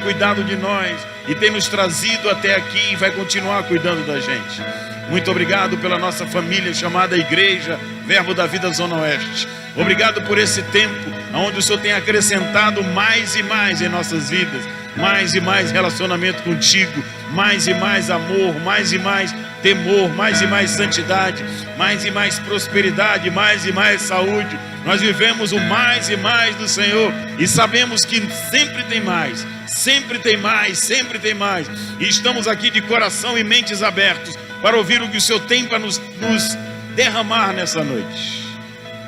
cuidado de nós e tem nos trazido até aqui e vai continuar cuidando da gente. Muito obrigado pela nossa família chamada Igreja Verbo da Vida Zona Oeste. Obrigado por esse tempo onde o Senhor tem acrescentado mais e mais em nossas vidas, mais e mais relacionamento contigo, mais e mais amor, mais e mais temor, mais e mais santidade, mais e mais prosperidade, mais e mais saúde. Nós vivemos o mais e mais do Senhor e sabemos que sempre tem mais, sempre tem mais, sempre tem mais. E estamos aqui de coração e mentes abertos para ouvir o que o Senhor tem para nos derramar nessa noite.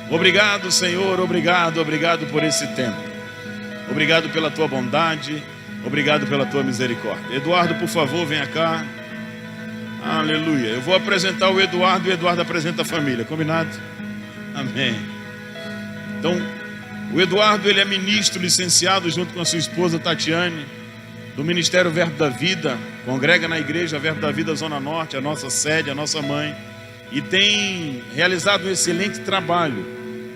Obrigado, Senhor, obrigado por esse tempo. Obrigado pela tua bondade, obrigado pela tua misericórdia. Eduardo, por favor, venha cá. Aleluia. Eu vou apresentar o Eduardo e o Eduardo apresenta a família, combinado? Amém. Então, o Eduardo, ele é ministro licenciado junto com a sua esposa Tatiane, do Ministério Verbo da Vida, congrega na Igreja Verbo da Vida Zona Norte, a nossa sede, a nossa mãe, e tem realizado um excelente trabalho.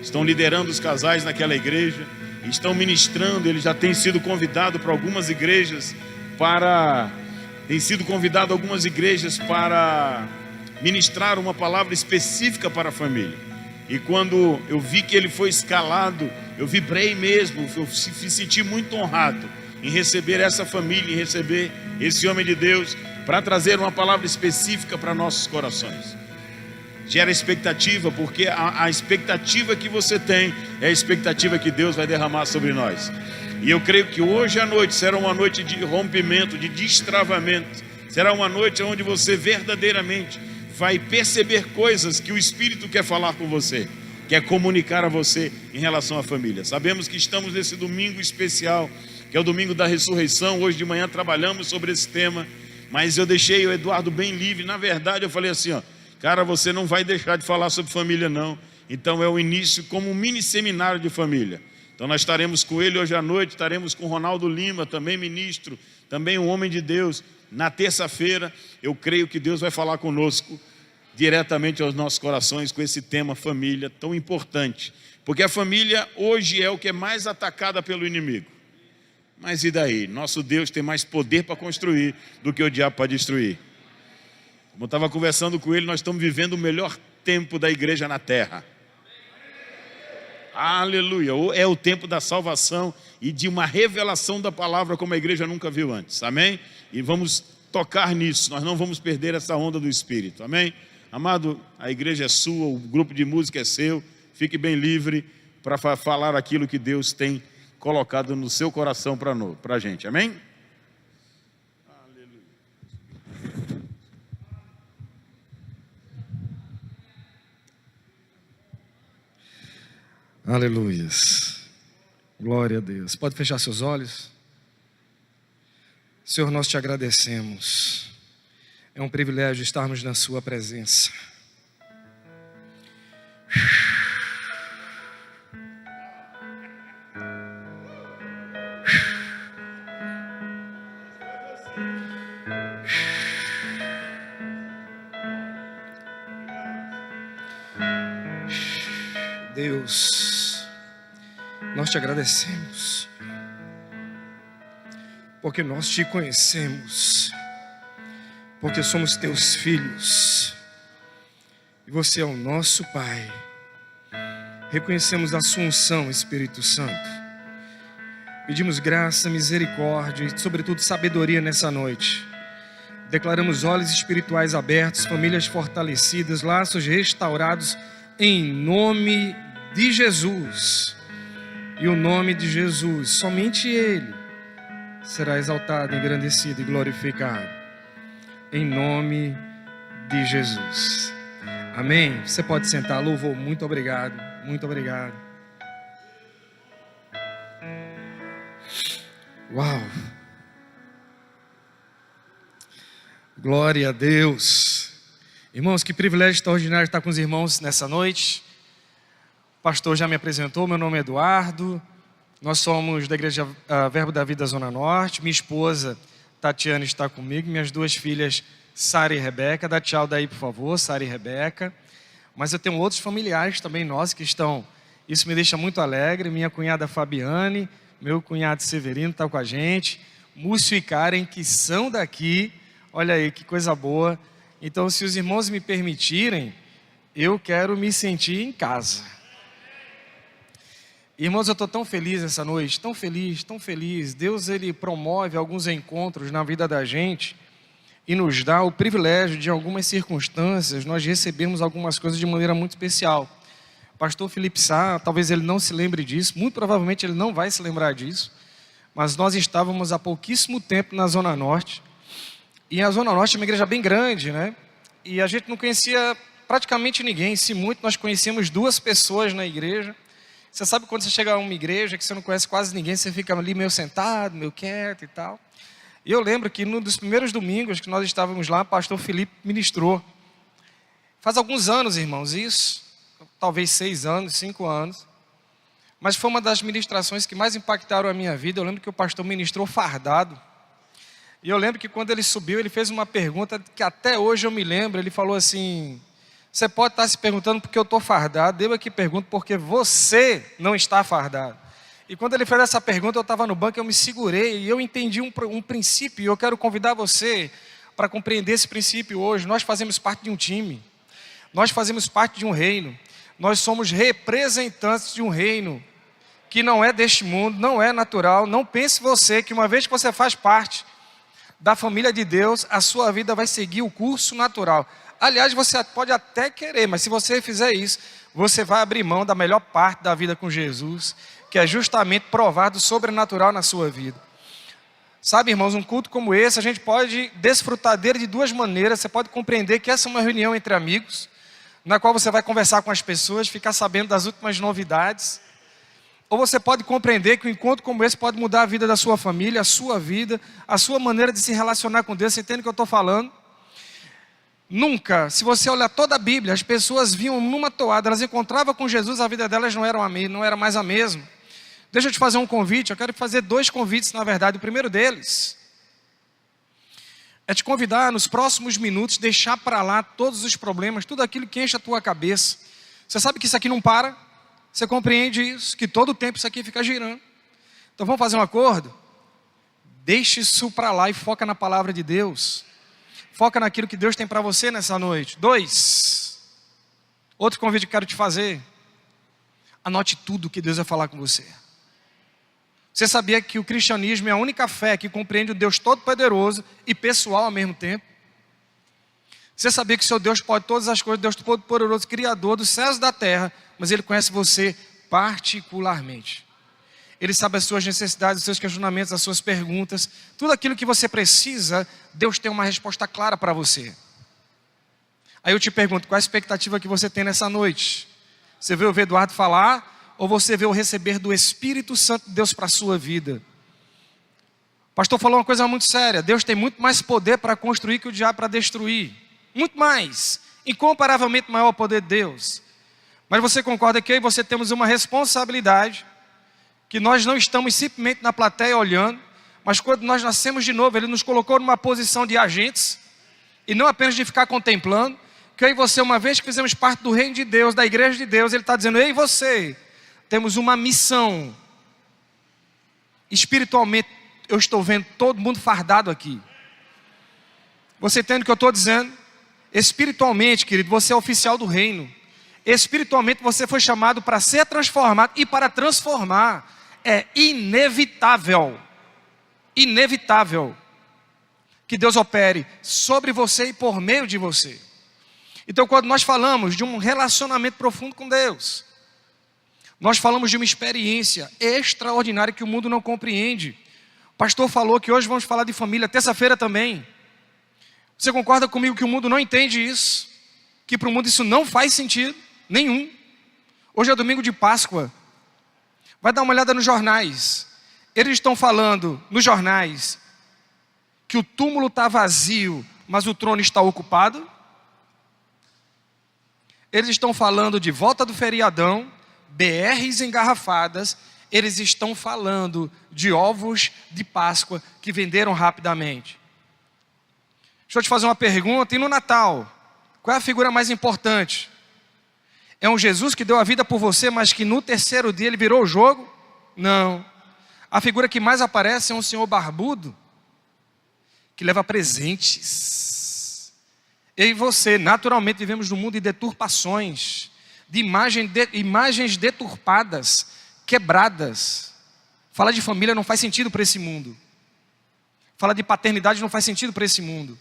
Estão liderando os casais naquela igreja, estão ministrando. Ele já tem sido convidado para algumas igrejas para ministrar uma palavra específica para a família. E quando eu vi que ele foi escalado, eu vibrei mesmo, eu me senti muito honrado em receber essa família, em receber esse homem de Deus para trazer uma palavra específica para nossos corações. Gera expectativa, porque a expectativa que você tem é a expectativa que Deus vai derramar sobre nós. E eu creio que hoje à noite será uma noite de rompimento, de destravamento. Será uma noite onde você verdadeiramente vai perceber coisas que o Espírito quer falar com você, quer comunicar a você em relação à família. Sabemos que estamos nesse domingo especial, que é o domingo da ressurreição. Hoje de manhã trabalhamos sobre esse tema, mas eu deixei o Eduardo bem livre. Na verdade eu falei assim, cara, você não vai deixar de falar sobre família não. Então é o início como um mini seminário de família. Então nós estaremos com ele hoje à noite, estaremos com Ronaldo Lima, também ministro, também um homem de Deus. Na terça-feira eu creio que Deus vai falar conosco diretamente aos nossos corações com esse tema família tão importante. Porque a família hoje é o que é mais atacada pelo inimigo. Mas e daí? Nosso Deus tem mais poder para construir do que o diabo para destruir. Como eu estava conversando com ele, nós estamos vivendo o melhor tempo da igreja na terra. Aleluia. É o tempo da salvação e de uma revelação da palavra como a igreja nunca viu antes. Amém? E vamos tocar nisso. Nós não vamos perder essa onda do Espírito. Amém? Amado, a igreja é sua, o grupo de música é seu. Fique bem livre para falar aquilo que Deus tem colocado no seu coração para a gente. Amém? Aleluias, glória a Deus. Pode fechar seus olhos. Senhor, nós te agradecemos. É um privilégio estarmos na sua presença. Deus, nós te agradecemos, porque nós te conhecemos, porque somos teus filhos, e você é o nosso Pai. Reconhecemos a sua unção, Espírito Santo. Pedimos graça, misericórdia e, sobretudo, sabedoria nessa noite. Declaramos olhos espirituais abertos, famílias fortalecidas, laços restaurados, em nome de Jesus. E o nome de Jesus, somente Ele será exaltado, engrandecido e glorificado. Em nome de Jesus. Amém? Você pode sentar. Louvor, muito obrigado. Muito obrigado. Uau! Glória a Deus. Irmãos, que privilégio extraordinário estar com os irmãos nessa noite. O pastor já me apresentou, meu nome é Eduardo. Nós somos da Igreja Verbo da Vida Zona Norte. Minha esposa Tatiane está comigo, minhas duas filhas Sara e Rebeca. Dá tchau daí, por favor, Sara e Rebeca. Mas eu tenho outros familiares também nossos que estão, isso me deixa muito alegre. Minha cunhada Fabiane, meu cunhado Severino está com a gente. Múcio e Karen, que são daqui. Olha aí, que coisa boa. Então, se os irmãos me permitirem, eu quero me sentir em casa. Irmãos, eu estou tão feliz essa noite, tão feliz, tão feliz. Deus, Ele promove alguns encontros na vida da gente e nos dá o privilégio de, em algumas circunstâncias, nós recebermos algumas coisas de maneira muito especial. Pastor Felipe Sá, talvez ele não se lembre disso, muito provavelmente ele não vai se lembrar disso, mas nós estávamos há pouquíssimo tempo na Zona Norte, e a Zona Norte é uma igreja bem grande, né? E a gente não conhecia praticamente ninguém, se muito nós conhecíamos 2 pessoas na igreja. Você sabe quando você chega a uma igreja que você não conhece quase ninguém, você fica ali meio sentado, meio quieto e tal. E eu lembro que num dos primeiros domingos que nós estávamos lá, o pastor Felipe ministrou. Faz alguns anos, irmãos, isso. Talvez 6 anos, 5 anos. Mas foi uma das ministrações que mais impactaram a minha vida. Eu lembro que o pastor ministrou fardado. E eu lembro que quando ele subiu, ele fez uma pergunta que até hoje eu me lembro. Ele falou assim: você pode estar se perguntando por que eu estou fardado. Eu aqui pergunto porque você não está fardado. E quando ele fez essa pergunta, eu estava no banco, eu me segurei e eu entendi um princípio. E eu quero convidar você para compreender esse princípio hoje. Nós fazemos parte de um time. Nós fazemos parte de um reino. Nós somos representantes de um reino que não é deste mundo, não é natural. Não pense você que uma vez que você faz parte da família de Deus, a sua vida vai seguir o curso natural. Aliás, você pode até querer, mas se você fizer isso, você vai abrir mão da melhor parte da vida com Jesus, que é justamente provar do sobrenatural na sua vida. Sabe, irmãos, um culto como esse, a gente pode desfrutar dele de 2 maneiras. Você pode compreender que essa é uma reunião entre amigos, na qual você vai conversar com as pessoas, ficar sabendo das últimas novidades. Ou você pode compreender que um encontro como esse pode mudar a vida da sua família, a sua vida, a sua maneira de se relacionar com Deus. Você entende o que eu estou falando? Nunca, se você olhar toda a Bíblia, as pessoas vinham numa toada, elas encontravam com Jesus, a vida delas não era mais a mesma. Deixa eu te fazer um convite, eu quero fazer 2 convites na verdade. O primeiro deles é te convidar nos próximos minutos, deixar para lá todos os problemas, tudo aquilo que enche a tua cabeça. Você sabe que isso aqui não para? Você compreende isso? Que todo o tempo isso aqui fica girando. Então vamos fazer um acordo? Deixe isso para lá e foca na palavra de Deus. Foca naquilo que Deus tem para você nessa noite. 2. Outro convite que eu quero te fazer. Anote tudo que Deus vai falar com você. Você sabia que o cristianismo é a única fé que compreende o Deus Todo-Poderoso e pessoal ao mesmo tempo? Você sabia que o seu Deus pode todas as coisas, Deus Todo-Poderoso, Criador dos céus e da terra, mas Ele conhece você particularmente. Ele sabe as suas necessidades, os seus questionamentos, as suas perguntas. Tudo aquilo que você precisa, Deus tem uma resposta clara para você. Aí eu te pergunto, qual a expectativa que você tem nessa noite? Você veio ouvir Eduardo falar, ou você veio receber do Espírito Santo de Deus para a sua vida? O pastor falou uma coisa muito séria. Deus tem muito mais poder para construir que o diabo para destruir. Muito mais. Incomparavelmente maior o poder de Deus. Mas você concorda que eu e você temos uma responsabilidade, que nós não estamos simplesmente na plateia olhando, mas quando nós nascemos de novo, Ele nos colocou numa posição de agentes, e não apenas de ficar contemplando, que eu e você, uma vez que fizemos parte do reino de Deus, da igreja de Deus, Ele está dizendo, ei você, temos uma missão. Espiritualmente, eu estou vendo todo mundo fardado aqui. Você entende o que eu estou dizendo? Espiritualmente, querido, você é oficial do reino. Espiritualmente você foi chamado para ser transformado e para transformar. É inevitável que Deus opere sobre você e por meio de você. Então quando nós falamos de um relacionamento profundo com Deus, nós falamos de uma experiência extraordinária que o mundo não compreende. O pastor falou que hoje vamos falar de família, terça-feira também. Você concorda comigo que o mundo não entende isso? Que para o mundo isso não faz sentido nenhum. Hoje é domingo de Páscoa. Vai dar uma olhada nos jornais. Eles estão falando nos jornais que o túmulo está vazio, mas o trono está ocupado. Eles estão falando de volta do feriadão, BRs engarrafadas. Eles estão falando de ovos de Páscoa que venderam rapidamente. Deixa eu te fazer uma pergunta. E no Natal, qual é a figura mais importante? É um Jesus que deu a vida por você, mas que no terceiro dia Ele virou o jogo? Não. A figura que mais aparece é um senhor barbudo, que leva presentes. Eu e você, naturalmente, vivemos num mundo de deturpações, de imagens deturpadas, quebradas. Falar de família não faz sentido para esse mundo. Falar de paternidade não faz sentido para esse mundo.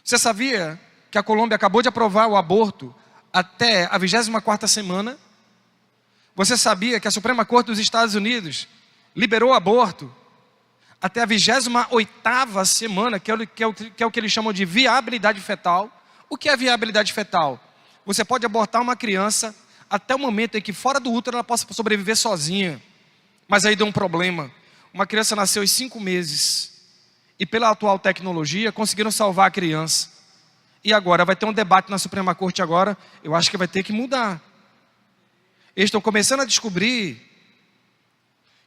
Você sabia que a Colômbia acabou de aprovar o aborto até a 24ª semana? Você sabia que a Suprema Corte dos Estados Unidos liberou o aborto até a 28ª semana, que é o que eles chamam de viabilidade fetal? O que é viabilidade fetal? Você pode abortar uma criança até o momento em que fora do útero ela possa sobreviver sozinha. Mas aí deu um problema. Uma criança nasceu aos 5 meses. E pela atual tecnologia conseguiram salvar a criança. E agora vai ter um debate na Suprema Corte agora. Eu acho que vai ter que mudar. Eles estão começando a descobrir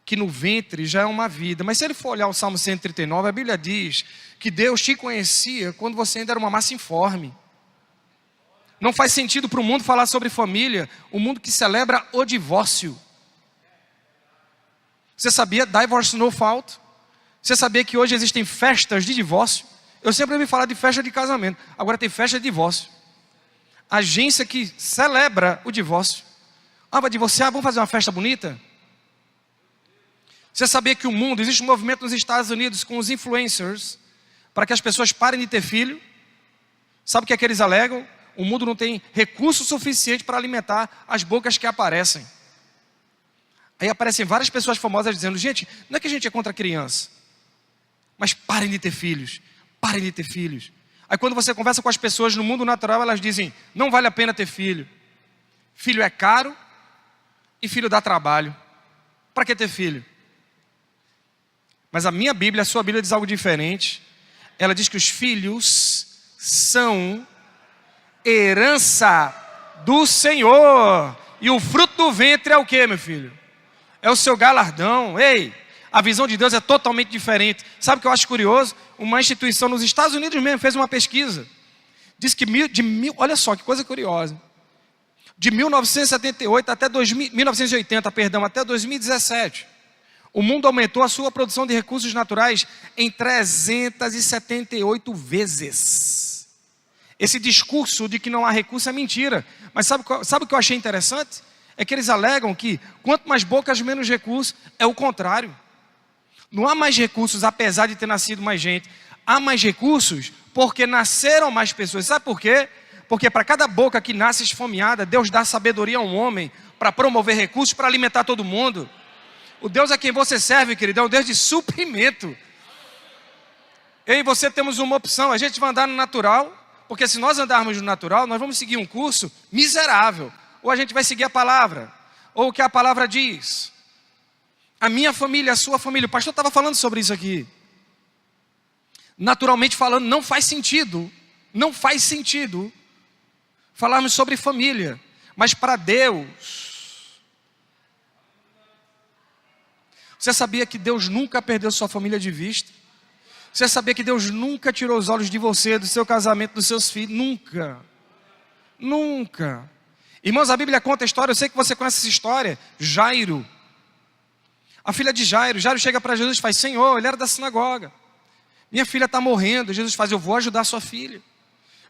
que no ventre já é uma vida. Mas se ele for olhar o Salmo 139, a Bíblia diz que Deus te conhecia quando você ainda era uma massa informe. Não faz sentido para o mundo falar sobre família, o mundo que celebra o divórcio. Você sabia? Divorce no fault. Você sabia que hoje existem festas de divórcio? Eu sempre ouvi falar de festa de casamento. Agora tem festa de divórcio. Agência que celebra o divórcio. Vai divorciar? Vamos fazer uma festa bonita? Você sabia que o mundo, existe um movimento nos Estados Unidos com os influencers para que as pessoas parem de ter filho? Sabe o que é que eles alegam? O mundo não tem recurso suficiente para alimentar as bocas que aparecem. Aí aparecem várias pessoas famosas dizendo: gente, não é que a gente é contra a criança, mas parem de ter filhos, parem de ter filhos. Aí quando você conversa com as pessoas no mundo natural, elas dizem: não vale a pena ter filho. Filho é caro e filho dá trabalho. Para que ter filho? Mas a minha Bíblia, a sua Bíblia diz algo diferente. Ela diz que os filhos são herança do Senhor. E o fruto do ventre é o que, meu filho? É o seu galardão. Ei, a visão de Deus é totalmente diferente. Sabe o que eu acho curioso? Uma instituição nos Estados Unidos mesmo fez uma pesquisa. Diz que olha só que coisa curiosa. De 1978 até 1980, até 2017, o mundo aumentou a sua produção de recursos naturais em 378 vezes. Esse discurso de que não há recurso é mentira. Mas sabe o que eu achei interessante? É que eles alegam que quanto mais bocas, menos recursos. É o contrário. Não há mais recursos apesar de ter nascido mais gente. Há mais recursos porque nasceram mais pessoas. Sabe por quê? Porque para cada boca que nasce esfomeada, Deus dá sabedoria a um homem para promover recursos para alimentar todo mundo. O Deus a quem você serve, querido, é um Deus de suprimento. Eu e você temos uma opção. A gente vai andar no natural, porque se nós andarmos no natural, nós vamos seguir um curso miserável. Ou a gente vai seguir a palavra, ou o que a palavra diz. A minha família, a sua família. O pastor estava falando sobre isso aqui. Naturalmente falando, não faz sentido falarmos sobre família. Mas para Deus, você sabia que Deus nunca perdeu sua família de vista? Você sabia que Deus nunca tirou os olhos de você, do seu casamento, dos seus filhos? Nunca. Nunca. Irmãos, a Bíblia conta a história, eu sei que você conhece essa história. Jairo. A filha de Jairo. Jairo chega para Jesus e faz: Senhor, ele era da sinagoga. Minha filha está morrendo. Jesus faz: eu vou ajudar a sua filha.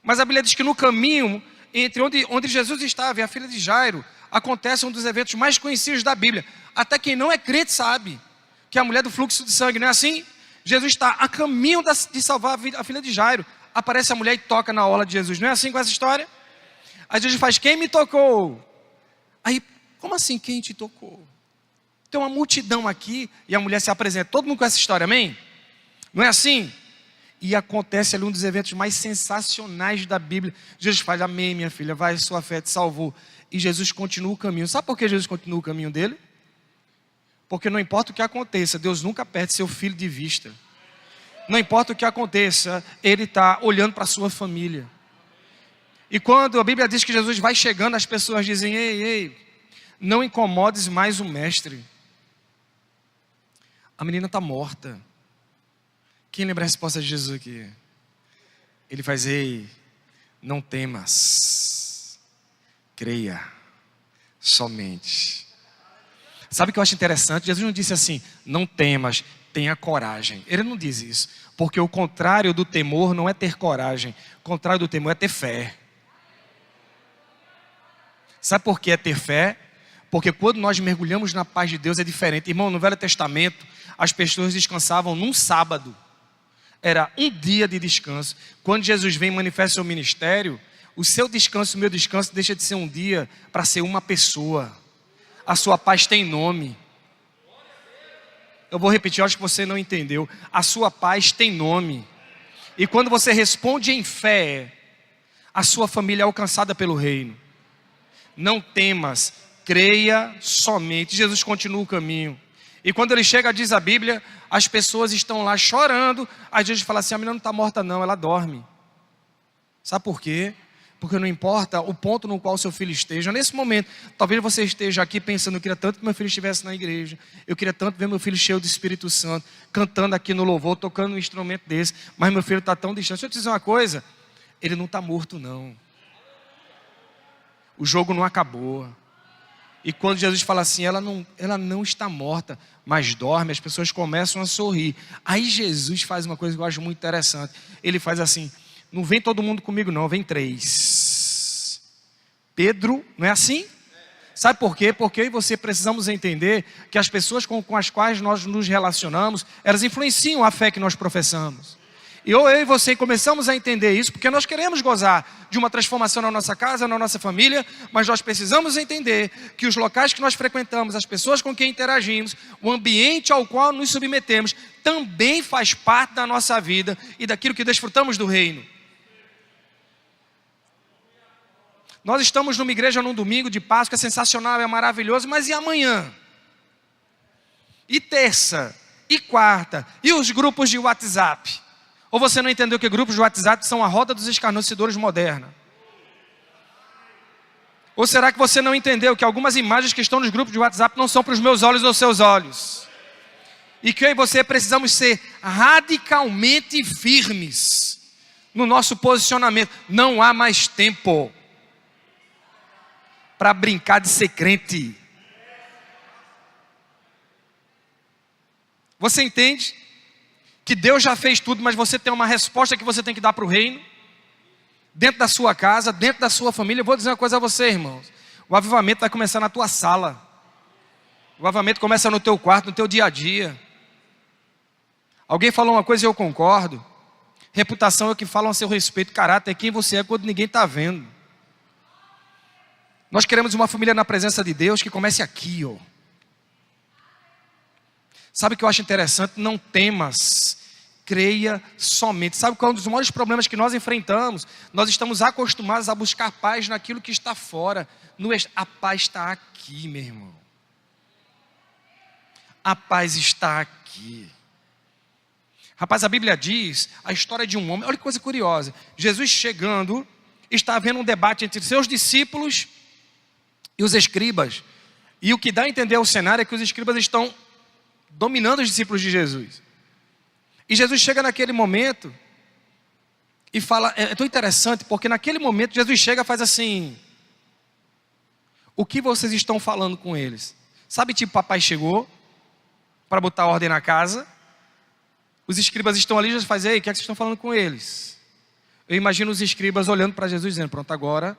Mas a Bíblia diz que no caminho, entre onde Jesus estava e a filha de Jairo, acontece um dos eventos mais conhecidos da Bíblia. Até quem não é crente sabe, que é a mulher do fluxo de sangue, não é assim? Jesus está a caminho de salvar a filha de Jairo. Aparece a mulher e toca na orla de Jesus. Não é assim com essa história? Aí Jesus faz: quem me tocou? Aí, como assim quem te tocou? Tem uma multidão aqui e a mulher se apresenta. Todo mundo conhece essa história, amém? Não é assim? E acontece ali um dos eventos mais sensacionais da Bíblia. Jesus faz: amém, minha filha, vai, sua fé te salvou. E Jesus continua o caminho. Sabe por que Jesus continua o caminho dele? Porque não importa o que aconteça, Deus nunca perde seu filho de vista. Não importa o que aconteça, Ele está olhando para a sua família. E quando a Bíblia diz que Jesus vai chegando, as pessoas dizem: ei, não incomodes mais o mestre. A menina está morta. Quem lembra a resposta de Jesus aqui? Ele faz: ei, não temas, creia somente. Sabe o que eu acho interessante? Jesus não disse assim: não temas, tenha coragem. Ele não diz isso, porque o contrário do temor não é ter coragem, o contrário do temor é ter fé. Sabe por que é ter fé? Porque quando nós mergulhamos na paz de Deus é diferente. Irmão, no Velho Testamento, as pessoas descansavam num sábado. Era um dia de descanso. Quando Jesus vem e manifesta seu ministério, o seu descanso, o meu descanso, deixa de ser um dia para ser uma pessoa. A sua paz tem nome. Eu vou repetir, acho que você não entendeu. A sua paz tem nome. E quando você responde em fé, a sua família é alcançada pelo reino. Não temas, creia somente. Jesus continua o caminho. E quando ele chega, diz a Bíblia, as pessoas estão lá chorando. Aí Jesus fala assim, a menina não está morta não, ela dorme. Sabe por quê? Porque não importa o ponto no qual seu filho esteja. Nesse momento, talvez você esteja aqui pensando, eu queria tanto que meu filho estivesse na igreja. Eu queria tanto ver meu filho cheio do Espírito Santo, cantando aqui no louvor, tocando um instrumento desse. Mas meu filho está tão distante. Deixa eu te dizer uma coisa, ele não está morto não. O jogo não acabou. E quando Jesus fala assim, ela não está morta, mas dorme, as pessoas começam a sorrir. Aí Jesus faz uma coisa que eu acho muito interessante. Ele faz assim, não vem todo mundo comigo não, vem 3. Pedro, não é assim? Sabe por quê? Porque eu e você precisamos entender que as pessoas com as quais nós nos relacionamos, elas influenciam a fé que nós professamos. E eu e você começamos a entender isso porque nós queremos gozar de uma transformação na nossa casa, na nossa família, mas nós precisamos entender que os locais que nós frequentamos, as pessoas com quem interagimos, o ambiente ao qual nos submetemos, também faz parte da nossa vida e daquilo que desfrutamos do reino. Nós estamos numa igreja num domingo de Páscoa, é sensacional, é maravilhoso, mas e amanhã? E terça? E quarta? E os grupos de WhatsApp? Ou você não entendeu que grupos de WhatsApp são a roda dos escarnecedores moderna? Ou será que você não entendeu que algumas imagens que estão nos grupos de WhatsApp não são para os meus olhos ou seus olhos? E que eu e você precisamos ser radicalmente firmes no nosso posicionamento. Não há mais tempo para brincar de ser crente. Você entende? Que Deus já fez tudo, mas você tem uma resposta que você tem que dar para o reino, dentro da sua casa, dentro da sua família. Eu vou dizer uma coisa a você, irmãos, o avivamento vai começar na tua sala, o avivamento começa no teu quarto, no teu dia a dia. Alguém falou uma coisa e eu concordo, reputação é o que falam a seu respeito, caráter é quem você é quando ninguém está vendo. Nós queremos uma família na presença de Deus que comece aqui, ó. Sabe o que eu acho interessante? Não temas, creia somente. Sabe qual é um dos maiores problemas que nós enfrentamos? Nós estamos acostumados a buscar paz naquilo que está fora. A paz está aqui, meu irmão. A paz está aqui. Rapaz, a Bíblia diz a história de um homem. Olha que coisa curiosa. Jesus chegando, está havendo um debate entre seus discípulos e os escribas. E o que dá a entender o cenário é que os escribas estão dominando os discípulos de Jesus. E Jesus chega naquele momento e fala, é tão interessante, porque naquele momento Jesus chega e faz assim, o que vocês estão falando com eles? Sabe, tipo, papai chegou para botar ordem na casa, os escribas estão ali, Jesus faz, ei, o que é que vocês estão falando com eles? Eu imagino os escribas olhando para Jesus dizendo, pronto, agora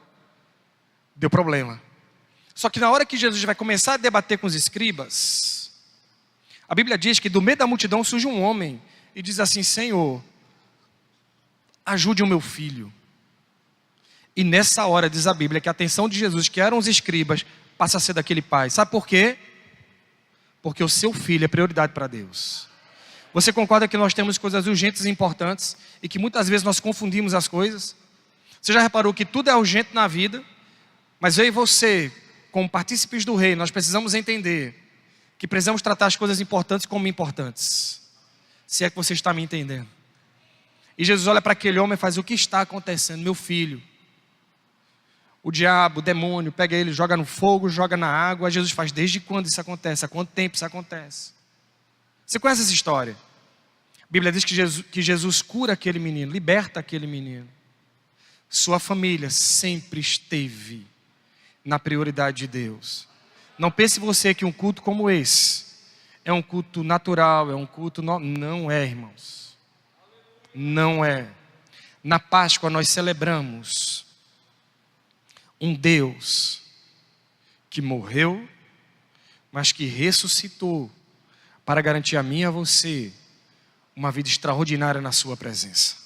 deu problema. Só que na hora que Jesus vai começar a debater com os escribas, a Bíblia diz que do meio da multidão surge um homem e diz assim, Senhor, ajude o meu filho. E nessa hora diz a Bíblia que a atenção de Jesus, que eram os escribas, passa a ser daquele pai. Sabe por quê? Porque o seu filho é prioridade para Deus. Você concorda que nós temos coisas urgentes e importantes e que muitas vezes nós confundimos as coisas? Você já reparou que tudo é urgente na vida, mas eu e você, como partícipes do reino, nós precisamos entender que precisamos tratar as coisas importantes como importantes. Se é que você está me entendendo. E Jesus olha para aquele homem e faz, o que está acontecendo? Meu filho. O diabo, o demônio, pega ele, joga no fogo, joga na água. Jesus faz, desde quando isso acontece? Há quanto tempo isso acontece? Você conhece essa história? A Bíblia diz que Jesus cura aquele menino, liberta aquele menino. Sua família sempre esteve na prioridade de Deus. Não pense você que um culto como esse é é um culto natural, é um culto... Não é, irmãos. Não é. Na Páscoa nós celebramos um Deus que morreu, mas que ressuscitou para garantir a mim e a você uma vida extraordinária na sua presença.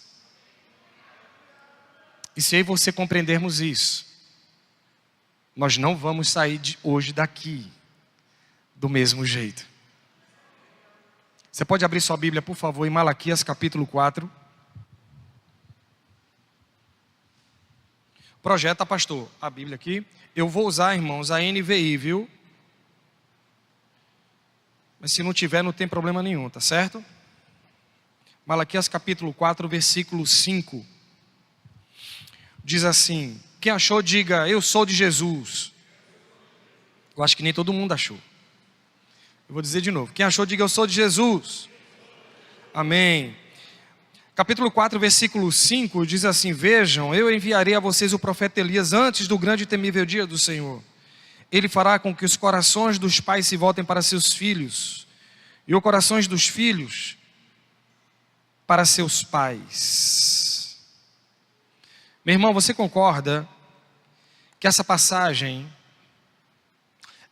E se eu e você compreendermos isso, nós não vamos sair hoje daqui do mesmo jeito. Você pode abrir sua Bíblia, por favor, em Malaquias capítulo 4. Projeta, pastor, a Bíblia aqui. Eu vou usar, irmãos, a NVI, viu? Mas se não tiver, não tem problema nenhum, tá certo? Malaquias capítulo 4, versículo 5. Diz assim: quem achou, diga, eu sou de Jesus. Eu acho que nem todo mundo achou. Eu vou dizer de novo. Quem achou, diga, eu sou de Jesus. Amém. Capítulo 4, versículo 5 diz assim: vejam, eu enviarei a vocês o profeta Elias antes do grande e temível dia do Senhor. Ele fará com que os corações dos pais se voltem para seus filhos, e os corações dos filhos para seus pais. Meu irmão, você concorda que essa passagem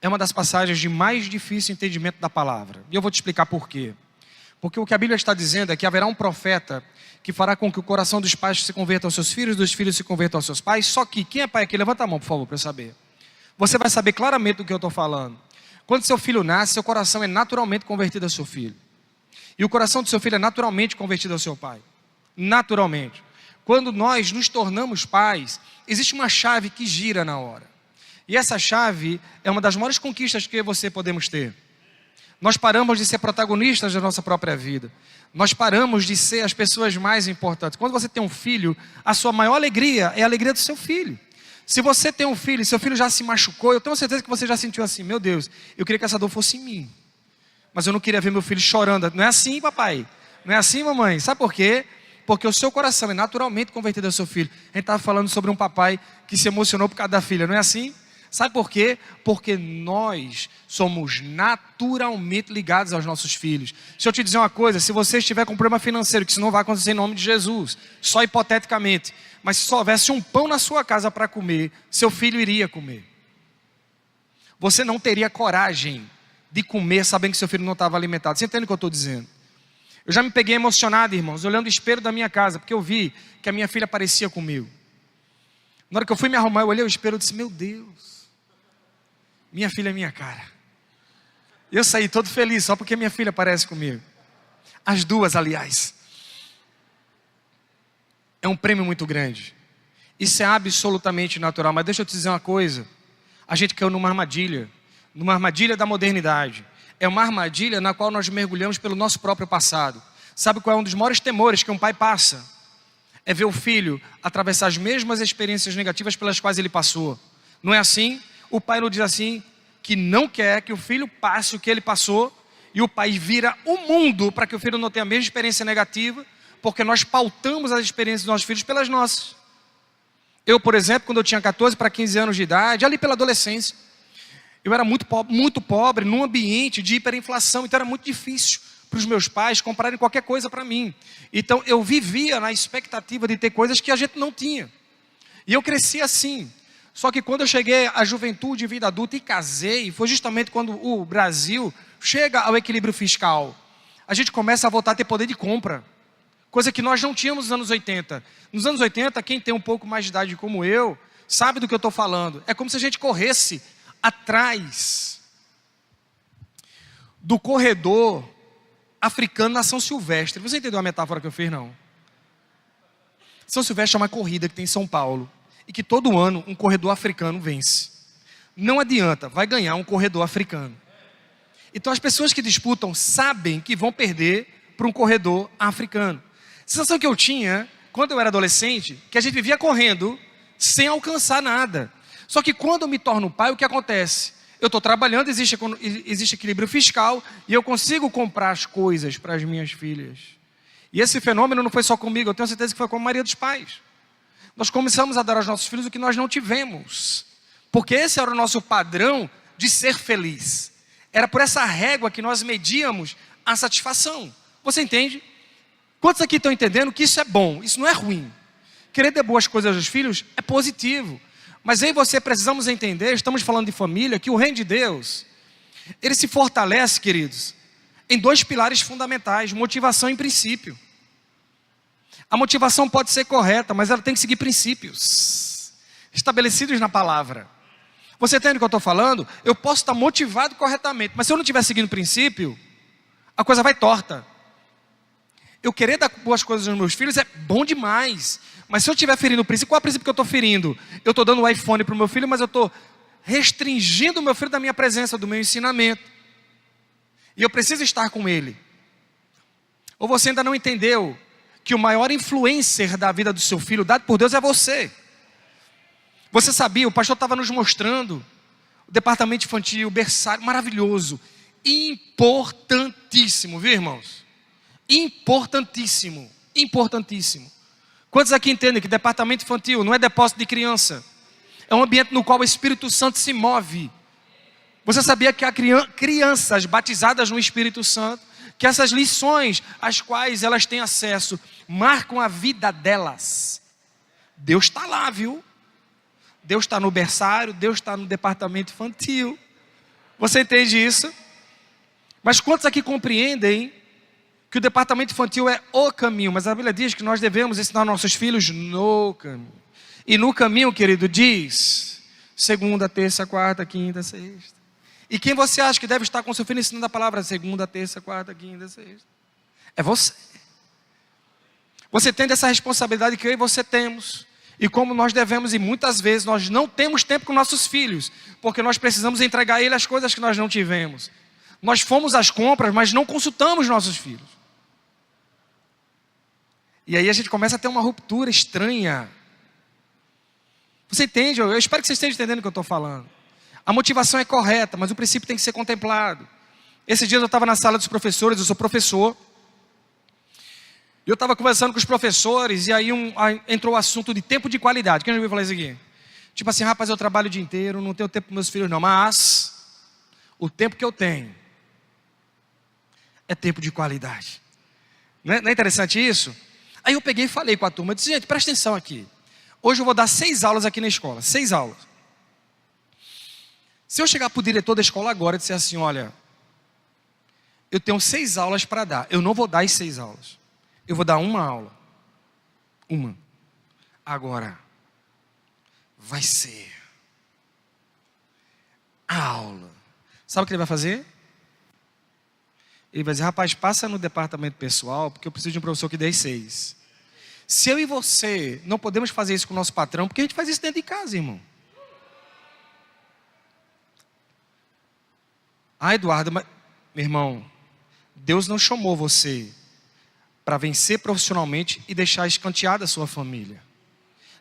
é uma das passagens de mais difícil entendimento da palavra? E eu vou te explicar por quê. Porque o que a Bíblia está dizendo é que haverá um profeta que fará com que o coração dos pais se converta aos seus filhos, dos filhos se convertam aos seus pais. Só que, quem é pai aqui? Levanta a mão, por favor, para eu saber. Você vai saber claramente do que eu estou falando. Quando seu filho nasce, seu coração é naturalmente convertido ao seu filho. E o coração do seu filho é naturalmente convertido ao seu pai. Naturalmente. Quando nós nos tornamos pais, existe uma chave que gira na hora. E essa chave é uma das maiores conquistas que eu e você podemos ter. Nós paramos de ser protagonistas da nossa própria vida. Nós paramos de ser as pessoas mais importantes. Quando você tem um filho, a sua maior alegria é a alegria do seu filho. Se você tem um filho e seu filho já se machucou, eu tenho certeza que você já sentiu assim: meu Deus, eu queria que essa dor fosse em mim, mas eu não queria ver meu filho chorando. Não é assim, papai? Não é assim, mamãe? Sabe por quê? Porque o seu coração é naturalmente convertido ao seu filho. A gente estava falando sobre um papai que se emocionou por causa da filha, não é assim? Sabe por quê? Porque nós somos naturalmente ligados aos nossos filhos. Deixa eu te dizer uma coisa: se você estiver com um problema financeiro, que isso não vai acontecer em nome de Jesus, só hipoteticamente, mas se só houvesse um pão na sua casa para comer, seu filho iria comer. Você não teria coragem de comer sabendo que seu filho não estava alimentado. Você entende o que eu estou dizendo? Eu já me peguei emocionado, irmãos, olhando o espelho da minha casa, porque eu vi que a minha filha parecia comigo. Na hora que eu fui me arrumar, eu olhei o espelho e disse: meu Deus, minha filha é minha cara. Eu saí todo feliz só porque minha filha parece comigo. As duas, aliás. É um prêmio muito grande. Isso é absolutamente natural. Mas deixa eu te dizer uma coisa: a gente caiu numa armadilha da modernidade. É uma armadilha na qual nós mergulhamos pelo nosso próprio passado. Sabe qual é um dos maiores temores que um pai passa? É ver o filho atravessar as mesmas experiências negativas pelas quais ele passou. Não é assim? O pai não diz assim, que não quer que o filho passe o que ele passou, e o pai vira o mundo para que o filho não tenha a mesma experiência negativa, porque nós pautamos as experiências dos nossos filhos pelas nossas. Eu, por exemplo, quando eu tinha 14 para 15 anos de idade, ali pela adolescência, eu era muito pobre, num ambiente de hiperinflação, então era muito difícil para os meus pais comprarem qualquer coisa para mim. Então eu vivia na expectativa de ter coisas que a gente não tinha. E eu cresci assim. Só que quando eu cheguei à juventude, vida adulta e casei, foi justamente quando o Brasil chega ao equilíbrio fiscal. A gente começa a voltar a ter poder de compra, coisa que nós não tínhamos nos anos 80. Nos anos 80, quem tem um pouco mais de idade como eu, sabe do que eu estou falando. É como se a gente corresse atrás do corredor africano na São Silvestre. Você entendeu a metáfora que eu fiz, não? São Silvestre é uma corrida que tem em São Paulo, e que todo ano um corredor africano vence. Não adianta, vai ganhar um corredor africano. Então as pessoas que disputam sabem que vão perder para um corredor africano. A sensação que eu tinha, quando eu era adolescente, que a gente vivia correndo sem alcançar nada. Só que quando eu me torno pai, o que acontece? Eu estou trabalhando, existe equilíbrio fiscal, e eu consigo comprar as coisas para as minhas filhas. E esse fenômeno não foi só comigo, eu tenho certeza que foi com a maioria dos pais. Nós começamos a dar aos nossos filhos o que nós não tivemos, porque esse era o nosso padrão de ser feliz. Era por essa régua que nós medíamos a satisfação. Você entende? Quantos aqui estão entendendo que isso é bom, isso não é ruim? Querer ter boas coisas aos filhos é positivo. Mas eu e você precisamos entender, estamos falando de família, que o reino de Deus, ele se fortalece, queridos, em 2 pilares fundamentais: motivação e princípio. A motivação pode ser correta, mas ela tem que seguir princípios estabelecidos na palavra. Você entende o que eu estou falando? Eu posso estar motivado corretamente, mas se eu não estiver seguindo princípio, a coisa vai torta. Eu querer dar boas coisas aos meus filhos é bom demais, mas se eu estiver ferindo o princípio, qual é o princípio que eu estou ferindo? Eu estou dando um iPhone para o meu filho, mas eu estou restringindo o meu filho da minha presença, do meu ensinamento. E eu preciso estar com ele. Ou você ainda não entendeu que o maior influencer da vida do seu filho, dado por Deus, é você. Você sabia, o pastor estava nos mostrando o departamento infantil, o berçário, maravilhoso, importantíssimo, viu, irmãos? Importantíssimo, importantíssimo. Quantos aqui entendem que departamento infantil não é depósito de criança? É um ambiente no qual o Espírito Santo se move. Você sabia que há crianças batizadas no Espírito Santo, que essas lições às quais elas têm acesso marcam a vida delas? Deus está lá, viu? Deus está no berçário, Deus está no departamento infantil. Você entende isso? Mas quantos aqui compreendem que o departamento infantil é o caminho? Mas a Bíblia diz que nós devemos ensinar nossos filhos no caminho. E no caminho, querido, diz segunda, terça, quarta, quinta, sexta. E quem você acha que deve estar com seu filho ensinando a palavra segunda, terça, quarta, quinta, sexta? É você. Você tem essa responsabilidade que eu e você temos. E como nós devemos, e muitas vezes nós não temos tempo com nossos filhos, porque nós precisamos entregar a eles as coisas que nós não tivemos. Nós fomos às compras, mas não consultamos nossos filhos. E aí a gente começa a ter uma ruptura estranha. Você entende? Eu espero que vocês estejam entendendo o que eu estou falando. A motivação é correta, mas o princípio tem que ser contemplado. Esses dias eu estava na sala dos professores, eu sou professor. E eu estava conversando com os professores, e aí entrou o assunto de tempo de qualidade. Quem já ouviu falar isso aqui? Tipo assim, rapaz, eu trabalho o dia inteiro, não tenho tempo para meus filhos não, mas o tempo que eu tenho é tempo de qualidade. Não é interessante isso? Aí eu peguei e falei com a turma, eu disse, gente, presta atenção aqui. Hoje eu vou dar 6 aulas aqui na escola, 6 aulas. Se eu chegar para o diretor da escola agora e disser assim, olha, eu tenho 6 aulas para dar, eu não vou dar as 6 aulas. Eu vou dar uma aula. Uma. Agora, vai ser a aula. Sabe o que ele vai fazer? Ele vai dizer, rapaz, passa no departamento pessoal, porque eu preciso de um professor que dê 6. Se eu e você não podemos fazer isso com o nosso patrão, porque a gente faz isso dentro de casa, irmão. Ah, Eduardo, mas, meu irmão, Deus não chamou você para vencer profissionalmente e deixar escanteada a sua família.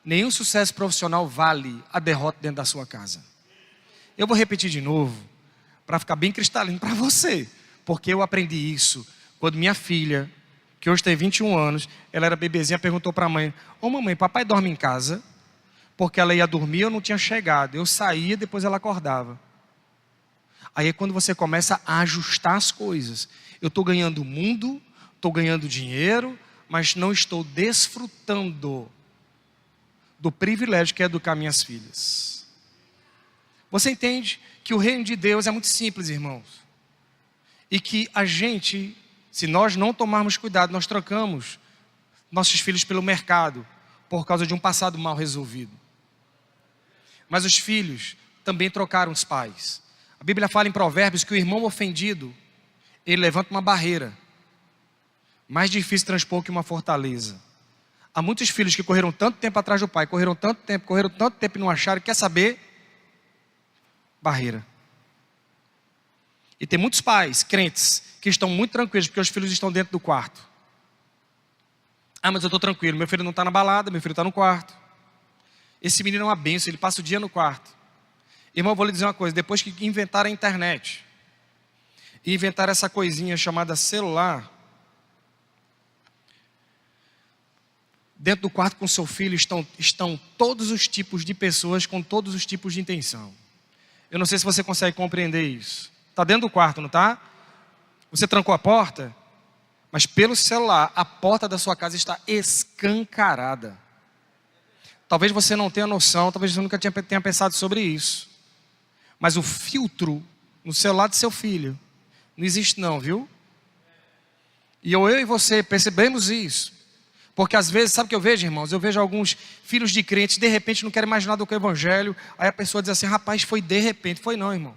Nenhum sucesso profissional vale a derrota dentro da sua casa. Eu vou repetir de novo, para ficar bem cristalino para você, porque eu aprendi isso quando minha filha, que hoje tem 21 anos, ela era bebezinha, perguntou para a mãe, ô mamãe, papai dorme em casa? Porque ela ia dormir, eu não tinha chegado, eu saía, depois ela acordava. Aí é quando você começa a ajustar as coisas. Eu estou ganhando o mundo, estou ganhando dinheiro, mas não estou desfrutando do privilégio que é educar minhas filhas. Você entende que o reino de Deus é muito simples, irmãos. E que a gente, se nós não tomarmos cuidado, nós trocamos nossos filhos pelo mercado, por causa de um passado mal resolvido. Mas os filhos também trocaram os pais. A Bíblia fala em Provérbios que o irmão ofendido, ele levanta uma barreira. Mais difícil transpor que uma fortaleza. Há muitos filhos que correram tanto tempo atrás do pai, correram tanto tempo e não acharam, quer saber? Barreira. E tem muitos pais, crentes, que estão muito tranquilos, porque os filhos estão dentro do quarto. Ah, mas eu estou tranquilo, meu filho não está na balada, meu filho está no quarto. Esse menino é uma bênção, ele passa o dia no quarto. Irmão, eu vou lhe dizer uma coisa, depois que inventaram a internet, e inventaram essa coisinha chamada celular, dentro do quarto com seu filho estão todos os tipos de pessoas com todos os tipos de intenção. Eu não sei se você consegue compreender isso. Está dentro do quarto, não está? Você trancou a porta, mas pelo celular, a porta da sua casa está escancarada. Talvez você não tenha noção, talvez você nunca tenha pensado sobre isso. Mas o filtro no celular do seu filho não existe não, viu? E eu e você percebemos isso. Porque às vezes, sabe o que eu vejo, irmãos? Eu vejo alguns filhos de crentes, de repente não querem mais nada do que o evangelho. Aí a pessoa diz assim, rapaz, foi de repente. Foi não, irmão.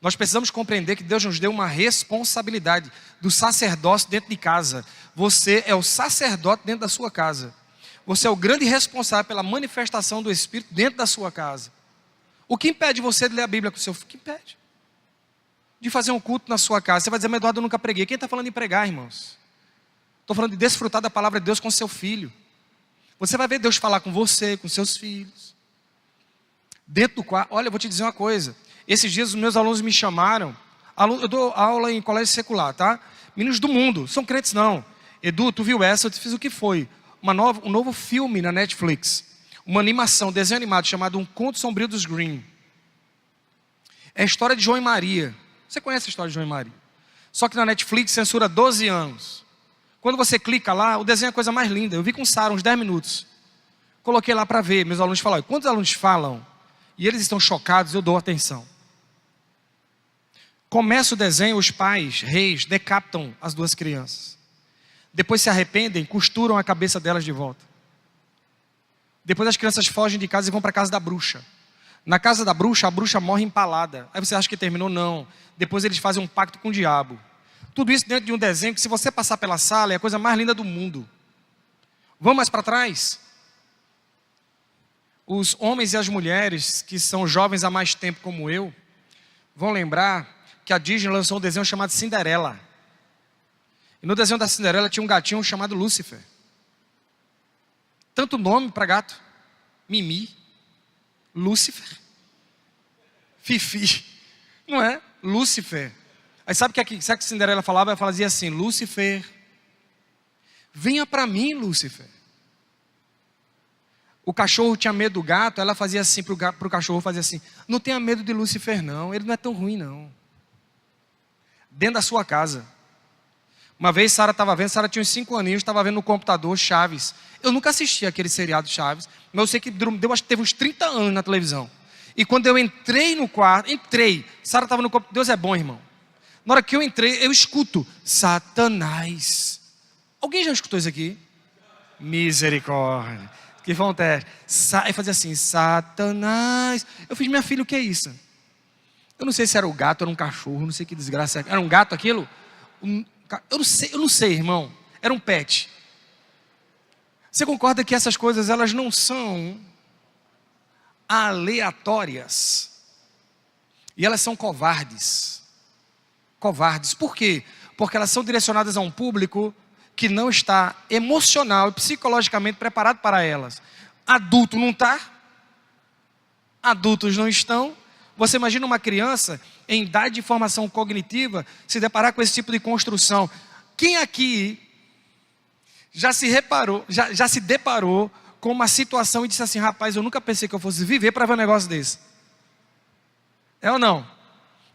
Nós precisamos compreender que Deus nos deu uma responsabilidade do sacerdócio dentro de casa. Você é o sacerdote dentro da sua casa. Você é o grande responsável pela manifestação do Espírito dentro da sua casa. O que impede você de ler a Bíblia com o seu filho? O que impede? De fazer um culto na sua casa. Você vai dizer, mas Eduardo, eu nunca preguei. Quem está falando em pregar, irmãos? Estou falando de desfrutar da palavra de Deus com seu filho. Você vai ver Deus falar com você, com seus filhos. Dentro do quarto. Olha, eu vou te dizer uma coisa. Esses dias os meus alunos me chamaram. Eu dou aula em colégio secular, tá? Meninos do mundo, são crentes não. Edu, tu viu essa? Eu te fiz o que foi? Um novo filme na Netflix. Uma animação, desenho animado, chamado Um Conto Sombrio dos Grimm. É a história de João e Maria. Você conhece a história de João e Maria? Só que na Netflix censura 12 anos. Quando você clica lá, o desenho é a coisa mais linda. Eu vi com Sara uns 10 minutos. Coloquei lá para ver, meus alunos falaram, quantos alunos falam? E eles estão chocados, eu dou atenção. Começa o desenho, os pais, reis, decapitam as duas crianças. Depois se arrependem, costuram a cabeça delas de volta. Depois as crianças fogem de casa e vão para a casa da bruxa. Na casa da bruxa, a bruxa morre empalada. Aí você acha que terminou? Não. Depois eles fazem um pacto com o diabo. Tudo isso dentro de um desenho que se você passar pela sala é a coisa mais linda do mundo. Vamos mais para trás? Os homens e as mulheres que são jovens há mais tempo como eu, vão lembrar que a Disney lançou um desenho chamado Cinderela. E no desenho da Cinderela tinha um gatinho chamado Lúcifer. Tanto nome para gato. Mimi, Lúcifer, Fifi, não é? Lúcifer. Aí sabe o que a Cinderela falava? Ela fazia assim, Lúcifer, venha para mim, Lúcifer. O cachorro tinha medo do gato, ela fazia assim para o cachorro, fazia assim, não tenha medo de Lúcifer não, ele não é tão ruim não. Dentro da sua casa. Uma vez Sara estava vendo, Sara tinha uns 5 aninhos, estava vendo no computador Chaves. Eu nunca assisti aquele seriado Chaves, mas eu sei que acho que teve uns 30 anos na televisão. E quando eu entrei no quarto, Sara estava no computador, Deus é bom, irmão. Na hora que eu entrei, eu escuto, Satanás. Alguém já escutou isso aqui? Misericórdia. Que foi um teste. Aí fazia assim, Satanás. Eu fiz, minha filha, o que é isso? Eu não sei se era o gato, era um cachorro, não sei que desgraça. Era um gato aquilo? Eu não sei, irmão. Era um pet. Você concorda que essas coisas, elas não são aleatórias? E elas são covardes. Covardes. Por quê? Porque elas são direcionadas a um público que não está emocional e psicologicamente preparado para elas. Adulto não está. Adultos não estão. Você imagina uma criança em idade de formação cognitiva se deparar com esse tipo de construção. Quem aqui já se deparou com uma situação e disse assim, rapaz, eu nunca pensei que eu fosse viver para ver um negócio desse? É ou não?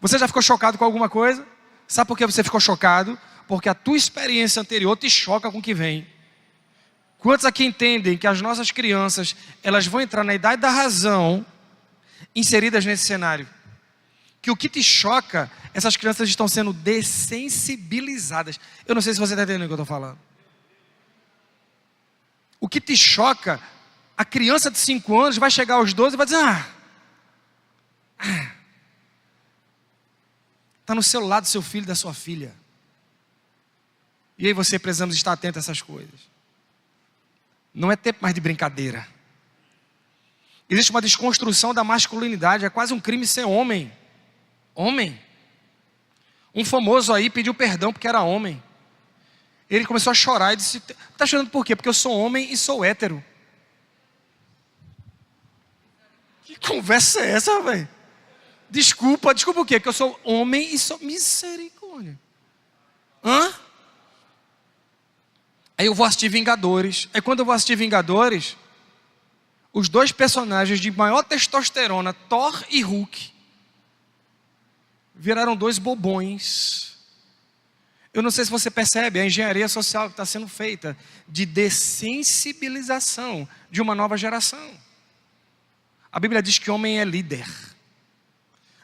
Você já ficou chocado com alguma coisa? Sabe por que você ficou chocado? Porque a tua experiência anterior te choca com o que vem. Quantos aqui entendem que as nossas crianças, elas vão entrar na idade da razão, inseridas nesse cenário? Que o que te choca, essas crianças estão sendo dessensibilizadas. Eu não sei se você está entendendo o que eu estou falando. O que te choca, a criança de 5 anos vai chegar aos 12 e vai dizer, está no celular do seu filho, da sua filha. E aí você precisamos estar atento a essas coisas. Não é tempo mais de brincadeira. Existe uma desconstrução da masculinidade, é quase um crime ser homem. Homem. Um famoso aí pediu perdão porque era homem. Ele começou a chorar e disse, está chorando por quê? Porque eu sou homem e sou hétero. Que conversa é essa, velho? Desculpa o quê? Porque eu sou homem e sou... Misericórdia. Hã? Aí eu vou assistir Vingadores. Aí quando eu vou assistir Vingadores, os dois personagens de maior testosterona, Thor e Hulk, viraram dois bobões. Eu não sei se você percebe a engenharia social que está sendo feita de dessensibilização de uma nova geração. A Bíblia diz que homem é líder.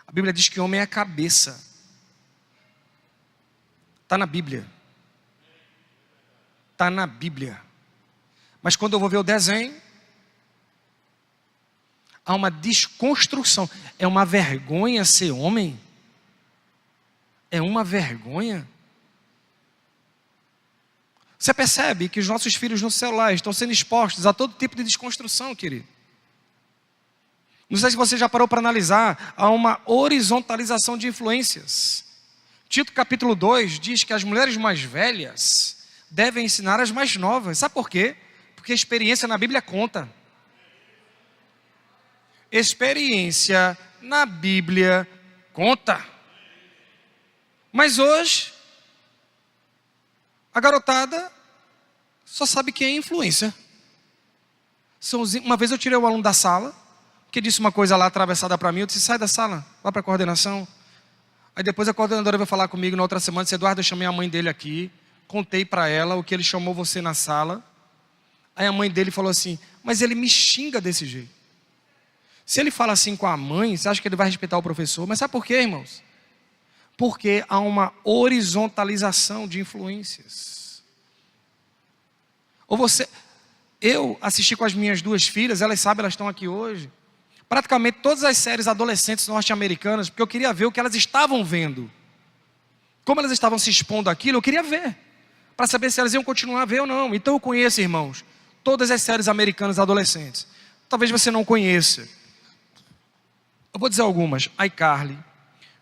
A Bíblia diz que homem é cabeça. Está na Bíblia. Está na Bíblia. Mas quando eu vou ver o desenho, há uma desconstrução. É uma vergonha ser homem? É uma vergonha? Você percebe que os nossos filhos no celular estão sendo expostos a todo tipo de desconstrução, querido. Não sei se você já parou para analisar, há uma horizontalização de influências. Tito capítulo 2 diz que as mulheres mais velhas devem ensinar as mais novas. Sabe por quê? Porque a experiência na Bíblia conta. Experiência na Bíblia conta. Mas hoje, a garotada só sabe quem é influência. Uma vez eu tirei o aluno da sala, que disse uma coisa lá atravessada para mim. Eu disse: sai da sala, vá para a coordenação. Aí depois a coordenadora veio falar comigo na outra semana. Disse: Eduardo, eu chamei a mãe dele aqui, contei para ela o que ele chamou você na sala. Aí a mãe dele falou assim: mas ele me xinga desse jeito. Se ele fala assim com a mãe, você acha que ele vai respeitar o professor? Mas sabe por quê, irmãos? Porque há uma horizontalização de influências. Eu assisti com as minhas duas filhas, elas sabem, elas estão aqui hoje, praticamente todas as séries adolescentes norte-americanas, porque eu queria ver o que elas estavam vendo. Como elas estavam se expondo àquilo, eu queria ver, para saber se elas iam continuar a ver ou não. Então eu conheço, irmãos, todas as séries americanas adolescentes. Talvez você não conheça. Eu vou dizer algumas: iCarly,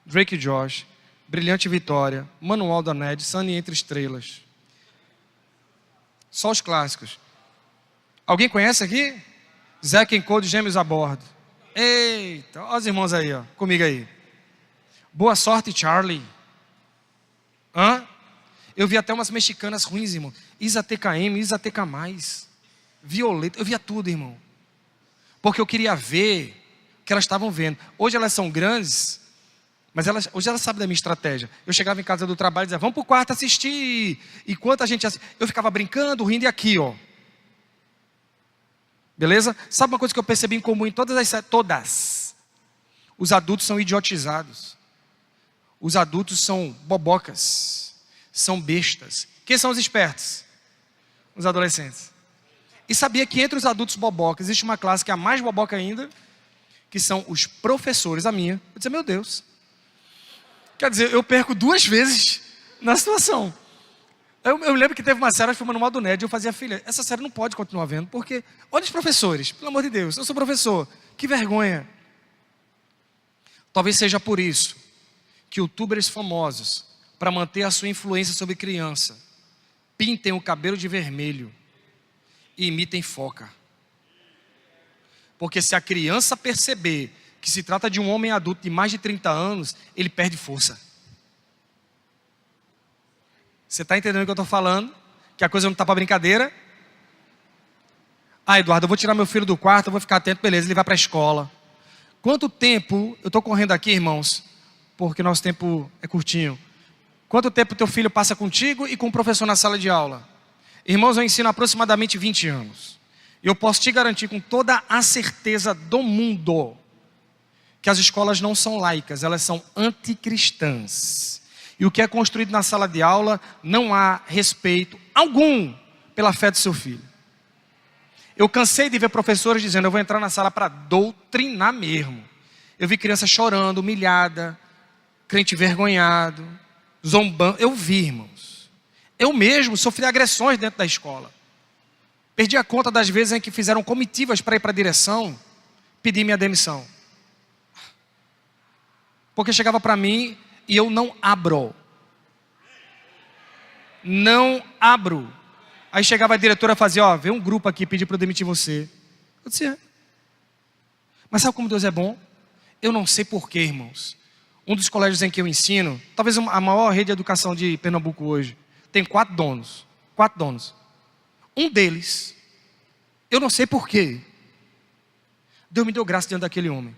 Drake e Josh, Brilhante Vitória, Manual da Ned, Sunny Entre Estrelas. Só os clássicos. Alguém conhece aqui? Zack and Cody, Gêmeos a Bordo. Eita, olha os irmãos aí, ó, comigo aí. Boa Sorte, Charlie. Eu vi até umas mexicanas ruins, irmão. Isa TKM, Isa TK+, Violeta, eu via tudo, irmão. Porque eu queria ver o que elas estavam vendo. Hoje elas são grandes, mas hoje elas sabem da minha estratégia. Eu chegava em casa do trabalho e dizia: vamos pro quarto assistir. Enquanto a gente assistia, eu ficava brincando, rindo e aqui, ó. Beleza? Sabe uma coisa que eu percebi em comum em todas as séries? Todas. Os adultos são idiotizados. Os adultos são bobocas. São bestas. Quem são os espertos? Os adolescentes. E sabia que entre os adultos bobocas existe uma classe que é a mais boboca ainda, que são os professores, a minha. Eu disse: meu Deus. Quer dizer, eu perco 2 vezes na situação. Eu lembro que teve uma série, que foi o Manual do Ned, eu fazia: filha, essa série não pode continuar vendo, porque olha os professores, pelo amor de Deus, eu sou professor, que vergonha. Talvez seja por isso que youtubers famosos, para manter a sua influência sobre criança, pintem o cabelo de vermelho e imitem foca. Porque se a criança perceber que se trata de um homem adulto de mais de 30 anos, ele perde força. Você está entendendo o que eu estou falando? Que a coisa não está para brincadeira? Eduardo, eu vou tirar meu filho do quarto, eu vou ficar atento, beleza, ele vai para a escola. Quanto tempo, eu estou correndo aqui, irmãos, porque nosso tempo é curtinho. Quanto tempo teu filho passa contigo e com o professor na sala de aula? Irmãos, eu ensino aproximadamente 20 anos. E eu posso te garantir com toda a certeza do mundo que as escolas não são laicas, elas são anticristãs. E o que é construído na sala de aula, não há respeito algum pela fé do seu filho. Eu cansei de ver professores dizendo: eu vou entrar na sala para doutrinar mesmo. Eu vi criança chorando, humilhada, crente envergonhado, zombando. Eu vi, irmãos. Eu mesmo sofri agressões dentro da escola. Perdi a conta das vezes em que fizeram comitivas para ir para a direção, pedir minha demissão. Porque chegava para mim e eu não abro. Não abro. Aí chegava a diretora e fazia: vê um grupo aqui pedir para eu demitir você. Eu disse: mas sabe como Deus é bom? Eu não sei porquê, irmãos. Um dos colégios em que eu ensino, talvez a maior rede de educação de Pernambuco hoje, tem 4 donos. 4 donos. Um deles, eu não sei porquê, Deus me deu graça diante daquele homem.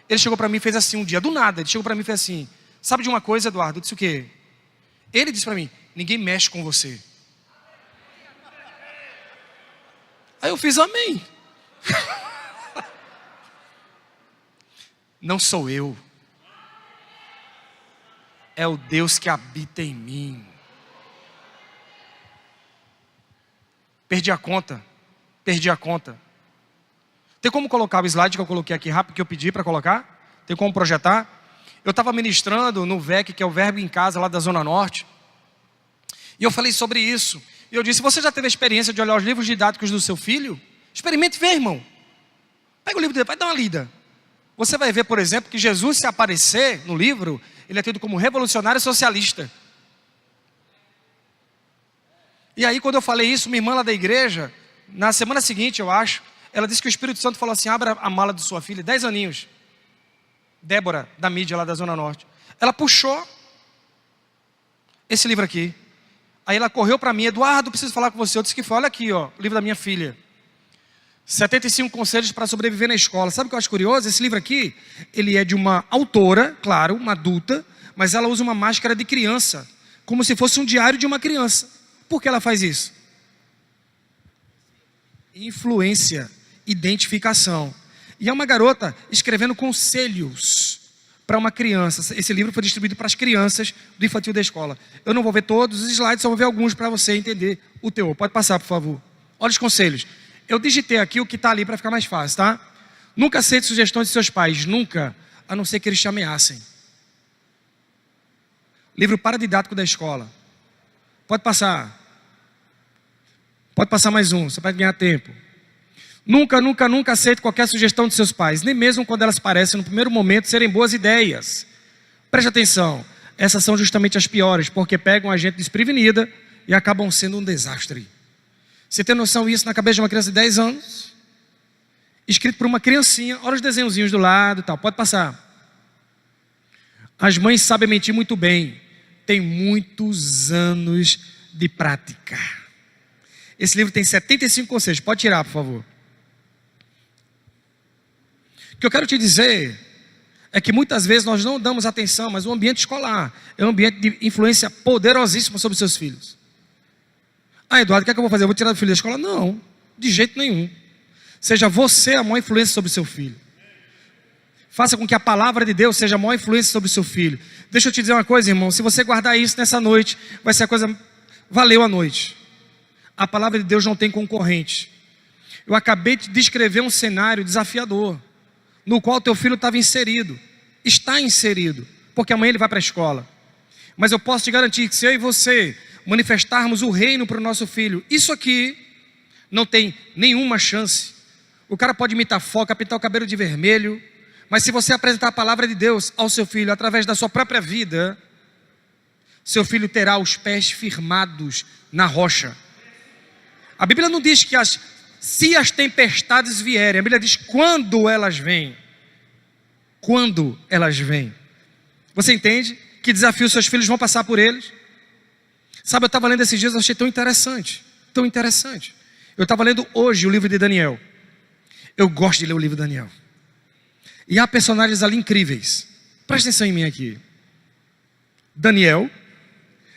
Ele chegou para mim e fez assim um dia, do nada, ele chegou para mim e fez assim: sabe de uma coisa, Eduardo? Eu disse: o quê? Ele disse para mim: ninguém mexe com você. Aí eu fiz amém. Não sou eu, é o Deus que habita em mim. Perdi a conta. Tem como colocar o slide que eu coloquei aqui rápido, que eu pedi para colocar? Tem como projetar? Eu estava ministrando no VEC, que é o Verbo em Casa, lá da Zona Norte. E eu falei sobre isso. E eu disse: você já teve a experiência de olhar os livros didáticos do seu filho? Experimente ver, irmão. Pega o livro dele, vai dar uma lida. Você vai ver, por exemplo, que Jesus, se aparecer no livro, ele é tido como revolucionário socialista. E aí, quando eu falei isso, minha irmã lá da igreja, na semana seguinte, eu acho, ela disse que o Espírito Santo falou assim: abra a mala de sua filha, 10 aninhos. Débora, da mídia lá da Zona Norte. Ela puxou esse livro aqui. Aí ela correu para mim: Eduardo, preciso falar com você. Eu disse que foi: olha aqui, ó, o livro da minha filha. 75 conselhos para sobreviver na escola. Sabe o que eu acho curioso? Esse livro aqui, ele é de uma autora, claro, uma adulta, mas ela usa uma máscara de criança, como se fosse um diário de uma criança. Por que ela faz isso? Influência, identificação. E é uma garota escrevendo conselhos para uma criança. Esse livro foi distribuído para as crianças do infantil da escola. Eu não vou ver todos os slides, só vou ver alguns para você entender o teor. Pode passar, por favor. Olha os conselhos. Eu digitei aqui o que está ali para ficar mais fácil, tá? Nunca aceite sugestões de seus pais, nunca, a não ser que eles te ameacem. Livro paradidático da escola. Pode passar. Pode passar mais um, você vai ganhar tempo. Nunca aceite qualquer sugestão de seus pais, nem mesmo quando elas parecem no primeiro momento serem boas ideias. Preste atenção, essas são justamente as piores, porque pegam a gente desprevenida e acabam sendo um desastre. Você tem noção disso na cabeça de uma criança de 10 anos? Escrito por uma criancinha, olha os desenhozinhos do lado e tal, pode passar. As mães sabem mentir muito bem, tem muitos anos de prática. Esse livro tem 75 conselhos, pode tirar, por favor. O que eu quero te dizer é que muitas vezes nós não damos atenção, mas o ambiente escolar é um ambiente de influência poderosíssima sobre seus filhos. Ah, Eduardo, o que é que eu vou fazer? Eu vou tirar do filho da escola? Não, de jeito nenhum. Seja você a maior influência sobre o seu filho. Faça com que a palavra de Deus seja a maior influência sobre o seu filho. Deixa eu te dizer uma coisa, irmão. Se você guardar isso nessa noite, vai ser a coisa... Valeu a noite. A palavra de Deus não tem concorrente. Eu acabei de descrever um cenário desafiador, no qual teu filho estava inserido. Está inserido, porque amanhã ele vai para a escola. Mas eu posso te garantir que se eu e você manifestarmos o reino para o nosso filho, isso aqui não tem nenhuma chance. O cara pode imitar foca, pintar o cabelo de vermelho, mas se você apresentar a palavra de Deus ao seu filho, através da sua própria vida, seu filho terá os pés firmados na rocha. A Bíblia não diz que se as tempestades vierem, a Bíblia diz quando elas vêm. Quando elas vêm. Você entende que desafio seus filhos vão passar por eles? Sabe, eu estava lendo esses dias, eu achei tão interessante. Tão interessante. Eu estava lendo hoje o livro de Daniel. Eu gosto de ler o livro de Daniel. E há personagens ali incríveis. Presta atenção em mim aqui. Daniel,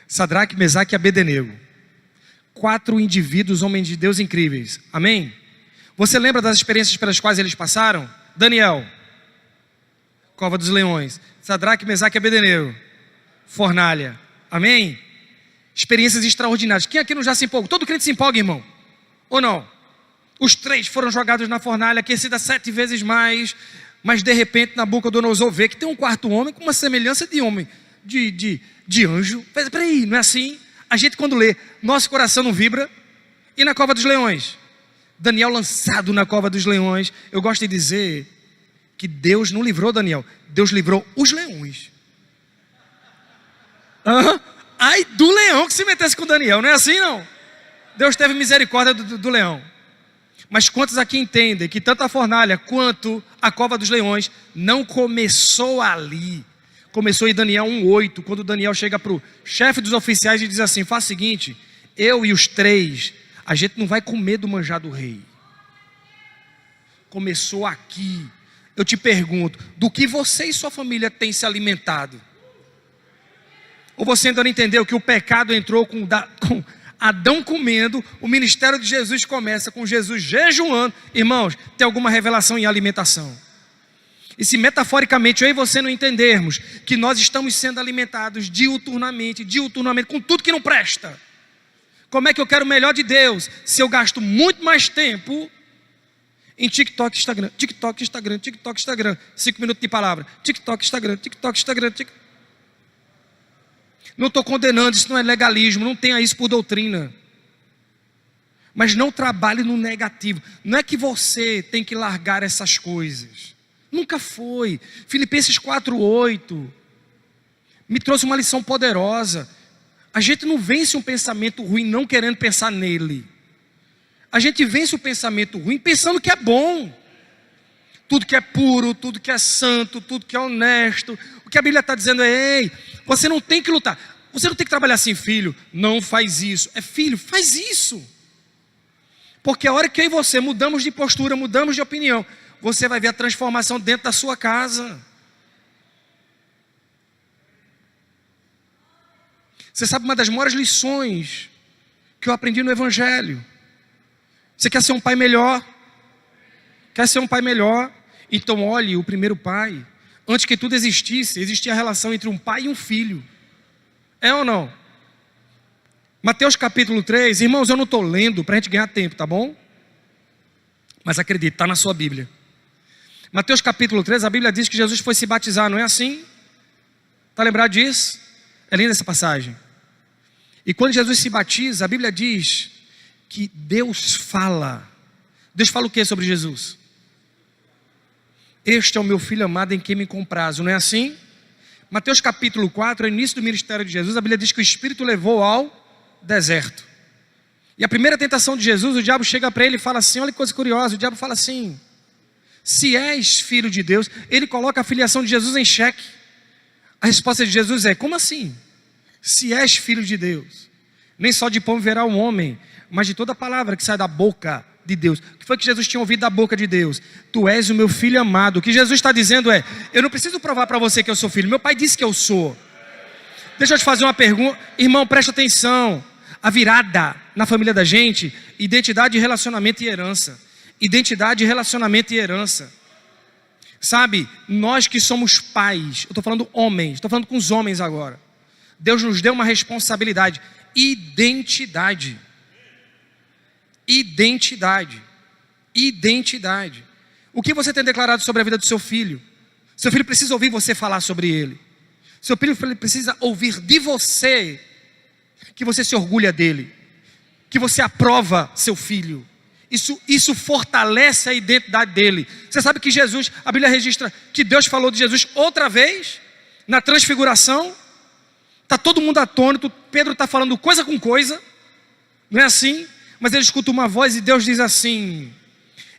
Sadraque, Mesaque e Abednego. 4 indivíduos, homens de Deus incríveis. Amém? Você lembra das experiências pelas quais eles passaram? Daniel, cova dos leões. Sadraque, Mesaque e Abednego, fornalha. Amém? Experiências extraordinárias. Quem aqui não já se empolga? Todo crente se empolga, irmão. Ou não? Os 3 foram jogados na fornalha, aquecida 7 vezes mais. Mas de repente Nabucodonosor vê que tem um 4º homem com uma semelhança de homem, de anjo. Peraí, não é assim? A gente quando lê, nosso coração não vibra. E na cova dos leões? Daniel lançado na cova dos leões. Eu gosto de dizer que Deus não livrou Daniel, Deus livrou os leões. Ai do leão que se metesse com Daniel, não é assim não? Deus teve misericórdia do leão. Mas quantos aqui entendem que tanto a fornalha quanto a cova dos leões não começou ali? Começou em Daniel 1:8, quando Daniel chega para o chefe dos oficiais e diz assim: faz o seguinte, eu e os 3, a gente não vai comer do manjar do rei. Começou aqui. eu te pergunto, do que você e sua família têm se alimentado? Ou você ainda não entendeu que o pecado entrou com Adão comendo, o ministério de Jesus começa com Jesus jejuando? Irmãos, tem alguma revelação em alimentação. E se metaforicamente eu e você não entendermos que nós estamos sendo alimentados diuturnamente, com tudo que não presta. Como é que eu quero o melhor de Deus se eu gasto muito mais tempo em TikTok, Instagram, 5 minutos de palavra, TikTok, Instagram. Não estou condenando, isso não é legalismo, não tenha isso por doutrina. Mas não trabalhe no negativo. Não é que você tem que largar essas coisas. Nunca foi. Filipenses 4:8 me trouxe uma lição poderosa. A gente não vence um pensamento ruim não querendo pensar nele. A gente vence o pensamento ruim pensando que é bom. Tudo que é puro, tudo que é santo, tudo que é honesto. O que a Bíblia está dizendo é: ei, você não tem que lutar. Você não tem que trabalhar assim, filho, não faz isso. É, filho, faz isso. Porque a hora que eu e você mudamos de postura, mudamos de opinião, você vai ver a transformação dentro da sua casa. Você sabe uma das maiores lições que eu aprendi no Evangelho? Você quer ser um pai melhor? Quer ser um pai melhor? Então olhe o primeiro pai. Antes que tudo existisse, existia a relação entre um pai e um filho. É ou não? Mateus capítulo 3, irmãos, eu não estou lendo para a gente ganhar tempo, tá bom? Mas acredite, está na sua Bíblia. Mateus capítulo 3, a Bíblia diz que Jesus foi se batizar, não é assim? Está lembrado disso? É linda essa passagem. E quando Jesus se batiza, a Bíblia diz que Deus fala. Deus fala o que sobre Jesus? Este é o meu filho amado em quem me comprazo, não é assim? Mateus capítulo 4, é o início do ministério de Jesus. A Bíblia diz que o Espírito levou ao deserto. E a primeira tentação de Jesus, o diabo chega para ele e fala assim, olha que coisa curiosa, o diabo fala assim: se és filho de Deus, ele coloca a filiação de Jesus em xeque. A resposta de Jesus é: como assim? Se és filho de Deus, nem só de pão viverá o homem, mas de toda palavra que sai da boca de Deus. O que foi que Jesus tinha ouvido da boca de Deus? Tu és o meu filho amado. O que Jesus está dizendo é: eu não preciso provar para você que eu sou filho, meu pai disse que eu sou. Deixa eu te fazer uma pergunta, irmão, presta atenção. A virada na família da gente: identidade, relacionamento e herança. Identidade, relacionamento e herança. Sabe, nós que somos pais, eu estou falando homens, estou falando com os homens agora. Deus nos deu uma responsabilidade: identidade. Identidade. Identidade. O que você tem declarado sobre a vida do seu filho? Seu filho precisa ouvir você falar sobre ele. Seu filho precisa ouvir de você que você se orgulha dele, que você aprova seu filho. Isso fortalece a identidade dele. Você sabe que Jesus, a Bíblia registra que Deus falou de Jesus outra vez, na transfiguração. Está todo mundo atônito, Pedro está falando coisa com coisa, não é assim? Mas ele escuta uma voz e Deus diz assim: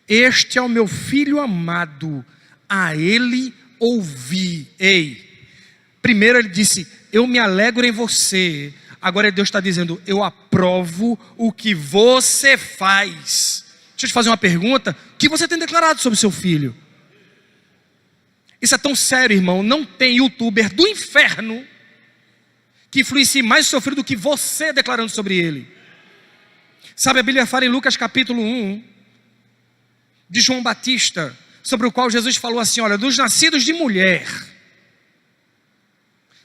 este é o meu filho amado, a ele ouvi. Ei, primeiro ele disse: eu me alegro em você. Agora Deus está dizendo: eu aprovo o que você faz. Deixa eu te fazer uma pergunta: o que você tem declarado sobre seu filho? Isso é tão sério, irmão. Não tem youtuber do inferno que influencie mais o seu filho do que você declarando sobre ele. Sabe, a Bíblia fala em Lucas capítulo 1 de João Batista, sobre o qual Jesus falou assim: olha, dos nascidos de mulher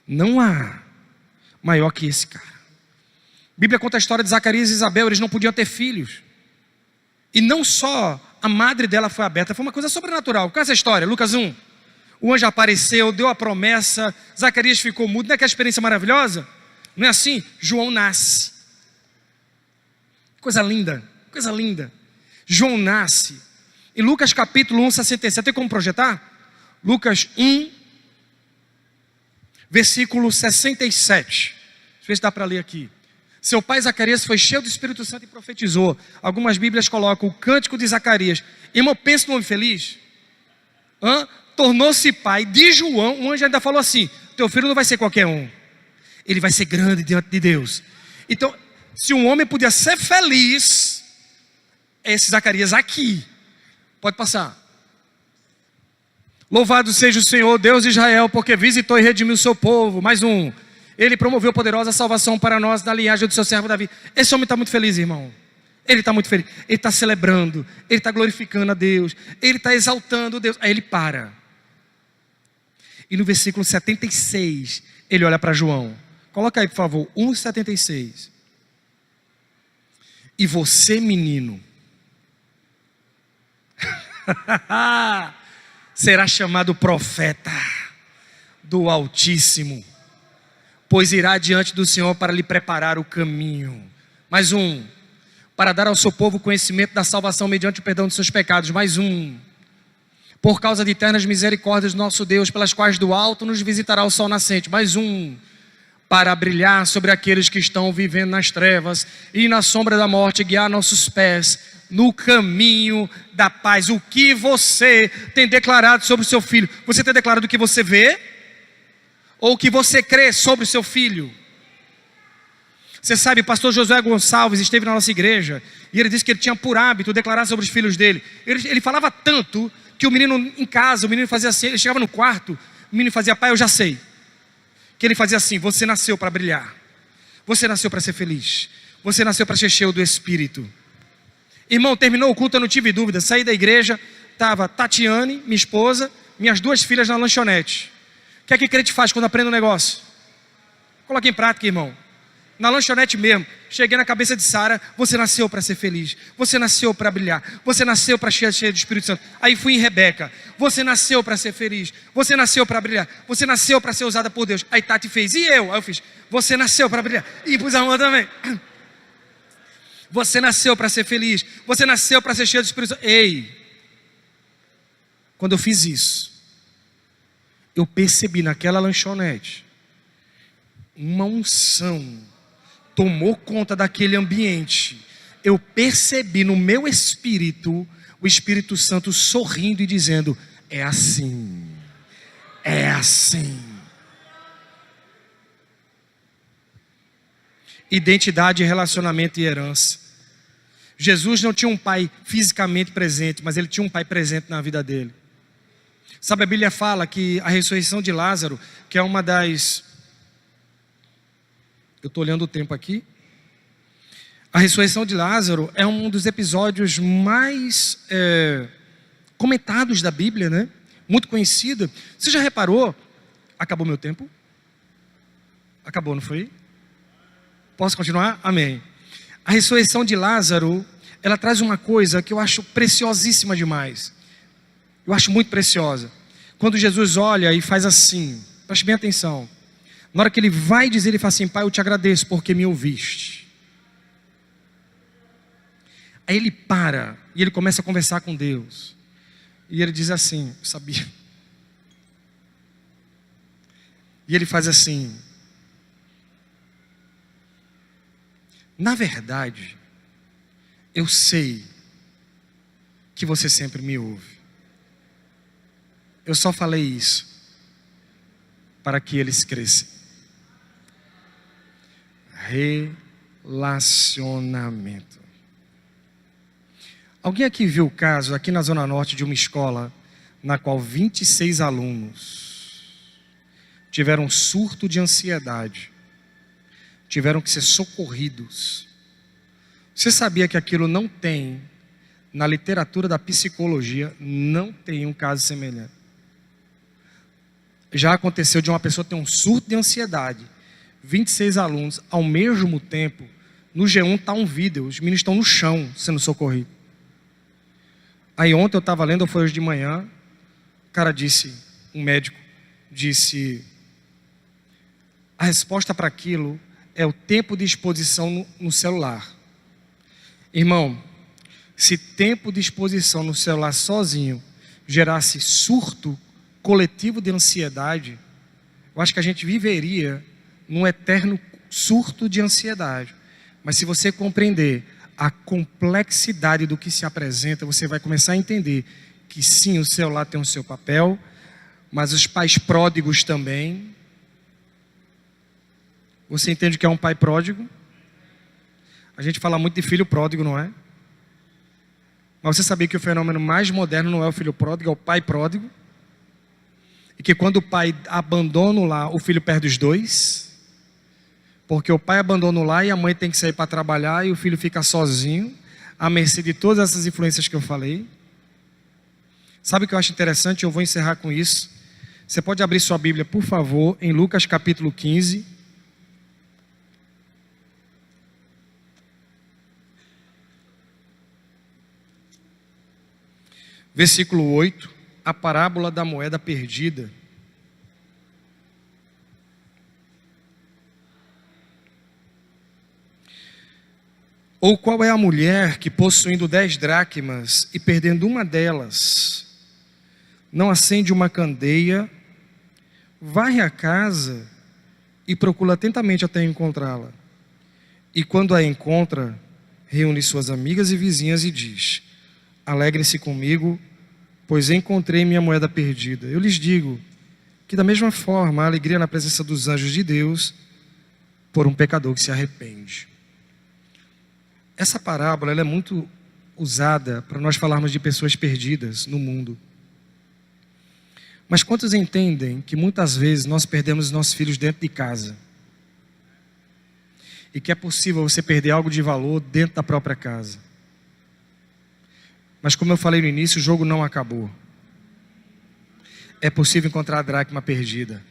não há maior que esse cara. A Bíblia conta a história de Zacarias e Isabel. Eles não podiam ter filhos, e não só a madre dela foi aberta, foi uma coisa sobrenatural. Qual é essa história? Lucas 1. O anjo apareceu, deu a promessa, Zacarias ficou mudo. Não é que a experiência maravilhosa? Não é assim? João nasce. Coisa linda, coisa linda. João nasce. Em Lucas capítulo 1, 67, tem como projetar? Lucas 1, versículo 67. Deixa eu ver se dá para ler aqui. Seu pai Zacarias foi cheio do Espírito Santo e profetizou. Algumas Bíblias colocam o cântico de Zacarias. Irmão, pensa no homem feliz. Tornou-se pai de João. O anjo ainda falou assim: teu filho não vai ser qualquer um, ele vai ser grande diante de Deus. Então, se um homem podia ser feliz, é esse Zacarias aqui. Pode passar. Louvado seja o Senhor, Deus de Israel, porque visitou e redimiu o seu povo. Mais um. Ele promoveu poderosa salvação para nós da linhagem do seu servo Davi. Esse homem está muito feliz, irmão. Ele está muito feliz. Ele está celebrando. Ele está glorificando a Deus. Ele está exaltando Deus. Aí ele para. E no versículo 76, ele olha para João. Coloca aí, por favor, 1,76. E você, menino, será chamado profeta do Altíssimo, pois irá diante do Senhor para lhe preparar o caminho. Mais um. Para dar ao seu povo conhecimento da salvação mediante o perdão de seus pecados. Mais um. Por causa de eternas misericórdias do nosso Deus, pelas quais do alto nos visitará o sol nascente. Mais um. Para brilhar sobre aqueles que estão vivendo nas trevas e na sombra da morte, guiar nossos pés no caminho da paz. O que você tem declarado sobre o seu filho? Você tem declarado o que você vê? Ou o que você crê sobre o seu filho? Você sabe, o pastor Josué Gonçalves esteve na nossa igreja e ele disse que ele tinha por hábito declarar sobre os filhos dele. Ele falava tanto que o menino em casa, o menino fazia assim, ele chegava no quarto, o menino fazia: pai, eu já sei. Que ele fazia assim: você nasceu para brilhar, você nasceu para ser feliz, você nasceu para ser cheio do Espírito. Irmão, terminou o culto, eu não tive dúvida. Saí da igreja, estava Tatiane, minha esposa, minhas duas filhas na lanchonete. O que é que crente faz quando aprende um negócio? Coloque em prática, irmão. Na lanchonete mesmo, cheguei na cabeça de Sara: você nasceu para ser feliz, você nasceu para brilhar, você nasceu para ser cheio do Espírito Santo. Aí fui em Rebeca: você nasceu para ser feliz, você nasceu para brilhar, você nasceu para ser usada por Deus. Aí Tati fez, e eu? Aí eu fiz: você nasceu para brilhar, e pus a mão também. Você nasceu para ser feliz, você nasceu para ser cheio do Espírito Santo. Ei, quando eu fiz isso, eu percebi naquela lanchonete uma unção tomou conta daquele ambiente. Eu percebi no meu espírito o Espírito Santo sorrindo e dizendo: é assim, é assim. Identidade, relacionamento e herança. Jesus não tinha um pai fisicamente presente, mas ele tinha um pai presente na vida dele. Sabe, a Bíblia fala que a ressurreição de Lázaro, que é uma das... Eu estou olhando o tempo aqui. A ressurreição de Lázaro é um dos episódios mais comentados da Bíblia, né? Muito conhecido. Você já reparou? Acabou meu tempo? Acabou, não foi? Posso continuar? Amém. A ressurreição de Lázaro, ela traz uma coisa que eu acho preciosíssima demais. Eu acho muito preciosa. Quando Jesus olha e faz assim, preste bem atenção. Na hora que ele vai dizer, ele fala assim: pai, eu te agradeço porque me ouviste. Aí ele para e ele começa a conversar com Deus. E ele diz assim: eu sabia. E ele faz assim: na verdade, eu sei que você sempre me ouve. Eu só falei isso para que eles cresçam. Relacionamento. Alguém aqui viu o caso, aqui na Zona Norte, de uma escola na qual 26 alunos tiveram um surto de ansiedade, tiveram que ser socorridos. Você sabia que aquilo não tem, na literatura da psicologia, não tem um caso semelhante? Já aconteceu de uma pessoa ter um surto de ansiedade, 26 alunos, ao mesmo tempo, no G1 está um vídeo, os meninos estão no chão sendo socorridos. Aí ontem eu estava lendo, ou foi hoje de manhã, o cara disse, um médico, disse, a resposta para aquilo é o tempo de exposição no celular. Irmão, se tempo de exposição no celular sozinho gerasse surto coletivo de ansiedade, eu acho que a gente viveria num eterno surto de ansiedade. Mas se você compreender a complexidade do que se apresenta, você vai começar a entender que sim, o celular tem o seu papel, mas os pais pródigos também. Você entende o que é um pai pródigo? A gente fala muito de filho pródigo, não é? Mas você sabia que o fenômeno mais moderno não é o filho pródigo, é o pai pródigo? E que quando o pai abandona o lar, o filho perde os dois. Porque o pai abandona o lar e a mãe tem que sair para trabalhar e o filho fica sozinho, à mercê de todas essas influências que eu falei. Sabe o que eu acho interessante? Eu vou encerrar com isso. Você pode abrir sua Bíblia, por favor, em Lucas capítulo 15. Versículo 8, a parábola da moeda perdida. Ou qual é a mulher que, possuindo 10 dracmas e perdendo uma delas, não acende uma candeia, varre a casa e procura atentamente até encontrá-la? E quando a encontra, reúne suas amigas e vizinhas e diz: alegrem-se comigo, pois encontrei minha moeda perdida. Eu lhes digo que da mesma forma a alegria na presença dos anjos de Deus por um pecador que se arrepende. Essa parábola ela é muito usada para nós falarmos de pessoas perdidas no mundo. Mas quantos entendem que muitas vezes nós perdemos nossos filhos dentro de casa? E que é possível você perder algo de valor dentro da própria casa. Mas como eu falei no início, o jogo não acabou. É possível encontrar a dracma perdida.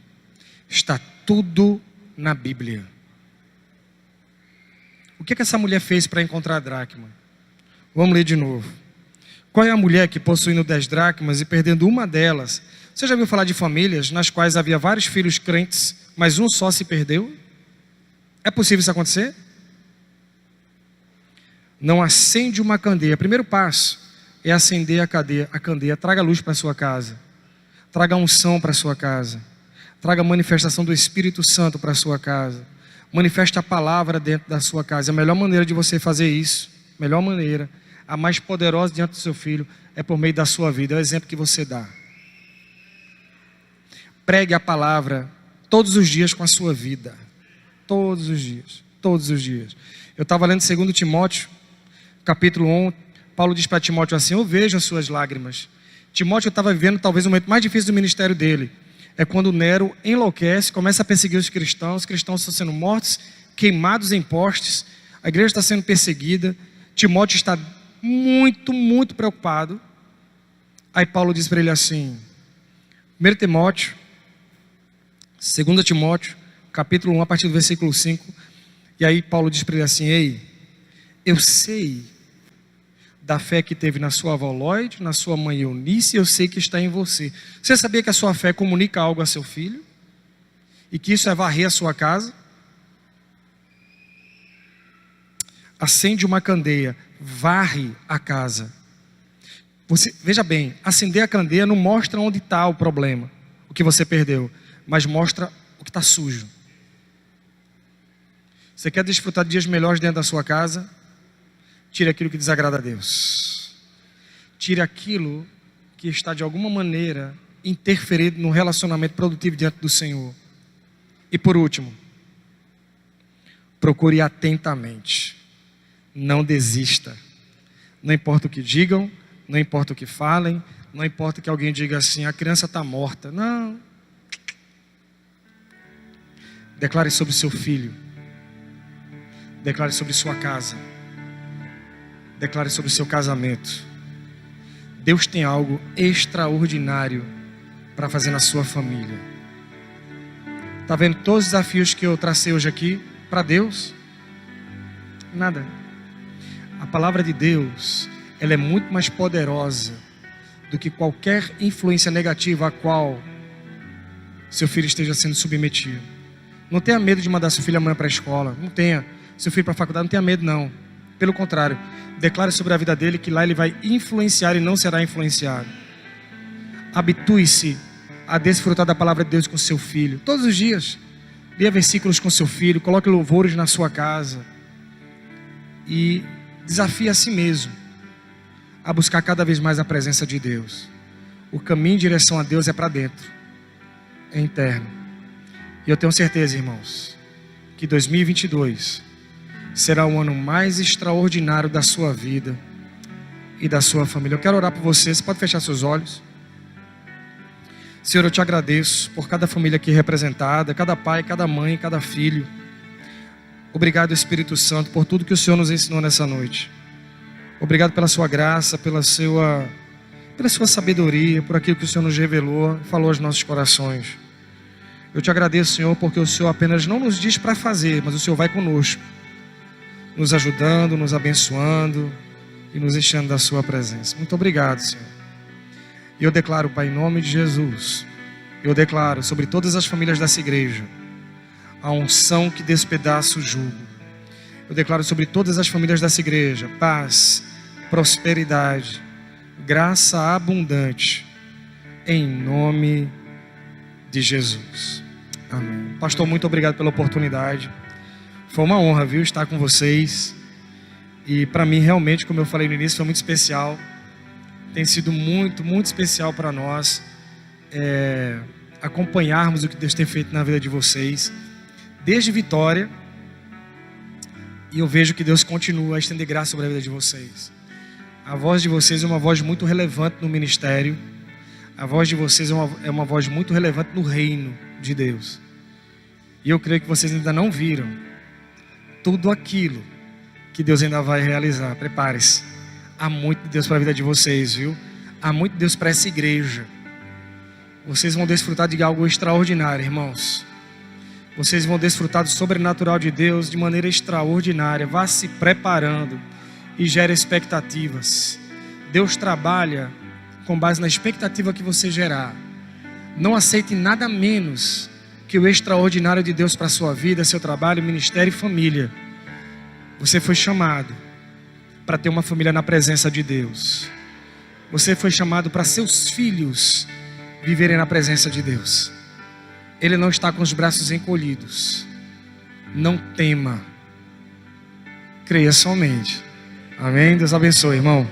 Está tudo na Bíblia. O que essa mulher fez para encontrar a dracma? Vamos ler de novo. Qual é a mulher que, possuindo 10 dracmas e perdendo uma delas... Você já ouviu falar de famílias nas quais havia vários filhos crentes, mas um só se perdeu? É possível isso acontecer? Não acende uma candeia. Primeiro passo é acender a candeia. Traga luz para a sua casa. Traga unção para a sua casa. Traga manifestação do Espírito Santo para a sua casa. Manifeste a palavra dentro da sua casa. A melhor maneira de você fazer isso, melhor maneira, a mais poderosa diante do seu filho, é por meio da sua vida. É o exemplo que você dá. Pregue a palavra todos os dias com a sua vida. Todos os dias. Todos os dias. Eu estava lendo 2 Timóteo, capítulo 1. Paulo diz para Timóteo assim: eu vejo as suas lágrimas. Timóteo estava vivendo talvez o momento mais difícil do ministério dele. É quando Nero enlouquece, começa a perseguir os cristãos estão sendo mortos, queimados em postes, a igreja está sendo perseguida, Timóteo está muito, muito preocupado. Aí Paulo diz para ele assim, 1 Timóteo, 2 Timóteo, capítulo 1, a partir do versículo 5, e aí Paulo diz para ele assim: ei, eu sei da fé que teve na sua avó Lloyd, na sua mãe Eunice, eu sei que está em você. Você sabia que a sua fé comunica algo a seu filho? E que isso é varrer a sua casa? Acende uma candeia, varre a casa. Você, veja bem, acender a candeia não mostra onde está o problema, o que você perdeu, mas mostra o que está sujo. Você quer desfrutar de dias melhores dentro da sua casa? Tire aquilo que desagrada a Deus. Tire aquilo que está de alguma maneira interferindo no relacionamento produtivo diante do Senhor. E por último, procure atentamente. Não desista. Não importa o que digam, não importa o que falem, não importa que alguém diga assim: a criança está morta. Não. Declare sobre seu filho. Declare sobre sua casa. Declare sobre o seu casamento. Deus tem algo extraordinário para fazer na sua família. Está vendo todos os desafios que eu tracei hoje aqui? Para Deus? Nada. A palavra de Deus, ela é muito mais poderosa do que qualquer influência negativa a qual seu filho esteja sendo submetido. Não tenha medo de mandar seu filho amanhã para a escola. Não tenha. Seu filho para a faculdade, não tenha medo não. Pelo contrário, declare sobre a vida dele que lá ele vai influenciar e não será influenciado. Habitue-se a desfrutar da palavra de Deus com seu filho. Todos os dias. Leia versículos com seu filho. Coloque louvores na sua casa. E desafie a si mesmo a buscar cada vez mais a presença de Deus. O caminho em direção a Deus é para dentro. É interno. E eu tenho certeza, irmãos, que 2022... será o ano mais extraordinário da sua vida e da sua família. Eu quero orar por você. Você pode fechar seus olhos. Senhor, eu te agradeço por cada família aqui representada, cada pai, cada mãe, cada filho. Obrigado, Espírito Santo, por tudo que o Senhor nos ensinou nessa noite. Obrigado pela sua graça, pela sua sabedoria, por aquilo que o Senhor nos revelou, falou aos nossos corações. Eu te agradeço, Senhor, porque o Senhor apenas não nos diz para fazer, mas o Senhor vai conosco, nos ajudando, nos abençoando e nos enchendo da sua presença. Muito obrigado, Senhor. E eu declaro, Pai, em nome de Jesus, eu declaro sobre todas as famílias dessa igreja a unção que despedaça o jugo. Eu declaro sobre todas as famílias dessa igreja paz, prosperidade, graça abundante, em nome de Jesus. Amém. Pastor, muito obrigado pela oportunidade. Foi uma honra, viu, estar com vocês. E para mim, realmente, como eu falei no início, foi muito especial. Tem sido muito, muito especial para nós acompanharmos o que Deus tem feito na vida de vocês, desde Vitória. E eu vejo que Deus continua a estender graça sobre a vida de vocês. A voz de vocês é uma voz muito relevante no ministério. A voz de vocês é uma voz muito relevante no reino de Deus. E eu creio que vocês ainda não viram tudo aquilo que Deus ainda vai realizar. Prepare-se. Há muito de Deus para a vida de vocês, viu? Há muito de Deus para essa igreja. Vocês vão desfrutar de algo extraordinário, irmãos. Vocês vão desfrutar do sobrenatural de Deus de maneira extraordinária. Vá se preparando e gere expectativas. Deus trabalha com base na expectativa que você gerar. Não aceite nada menos que o extraordinário de Deus para a sua vida, seu trabalho, ministério e família. Você foi chamado para ter uma família na presença de Deus. Você foi chamado para seus filhos viverem na presença de Deus. Ele não está com os braços encolhidos. Não tema. Creia somente. Amém? Deus abençoe, irmão.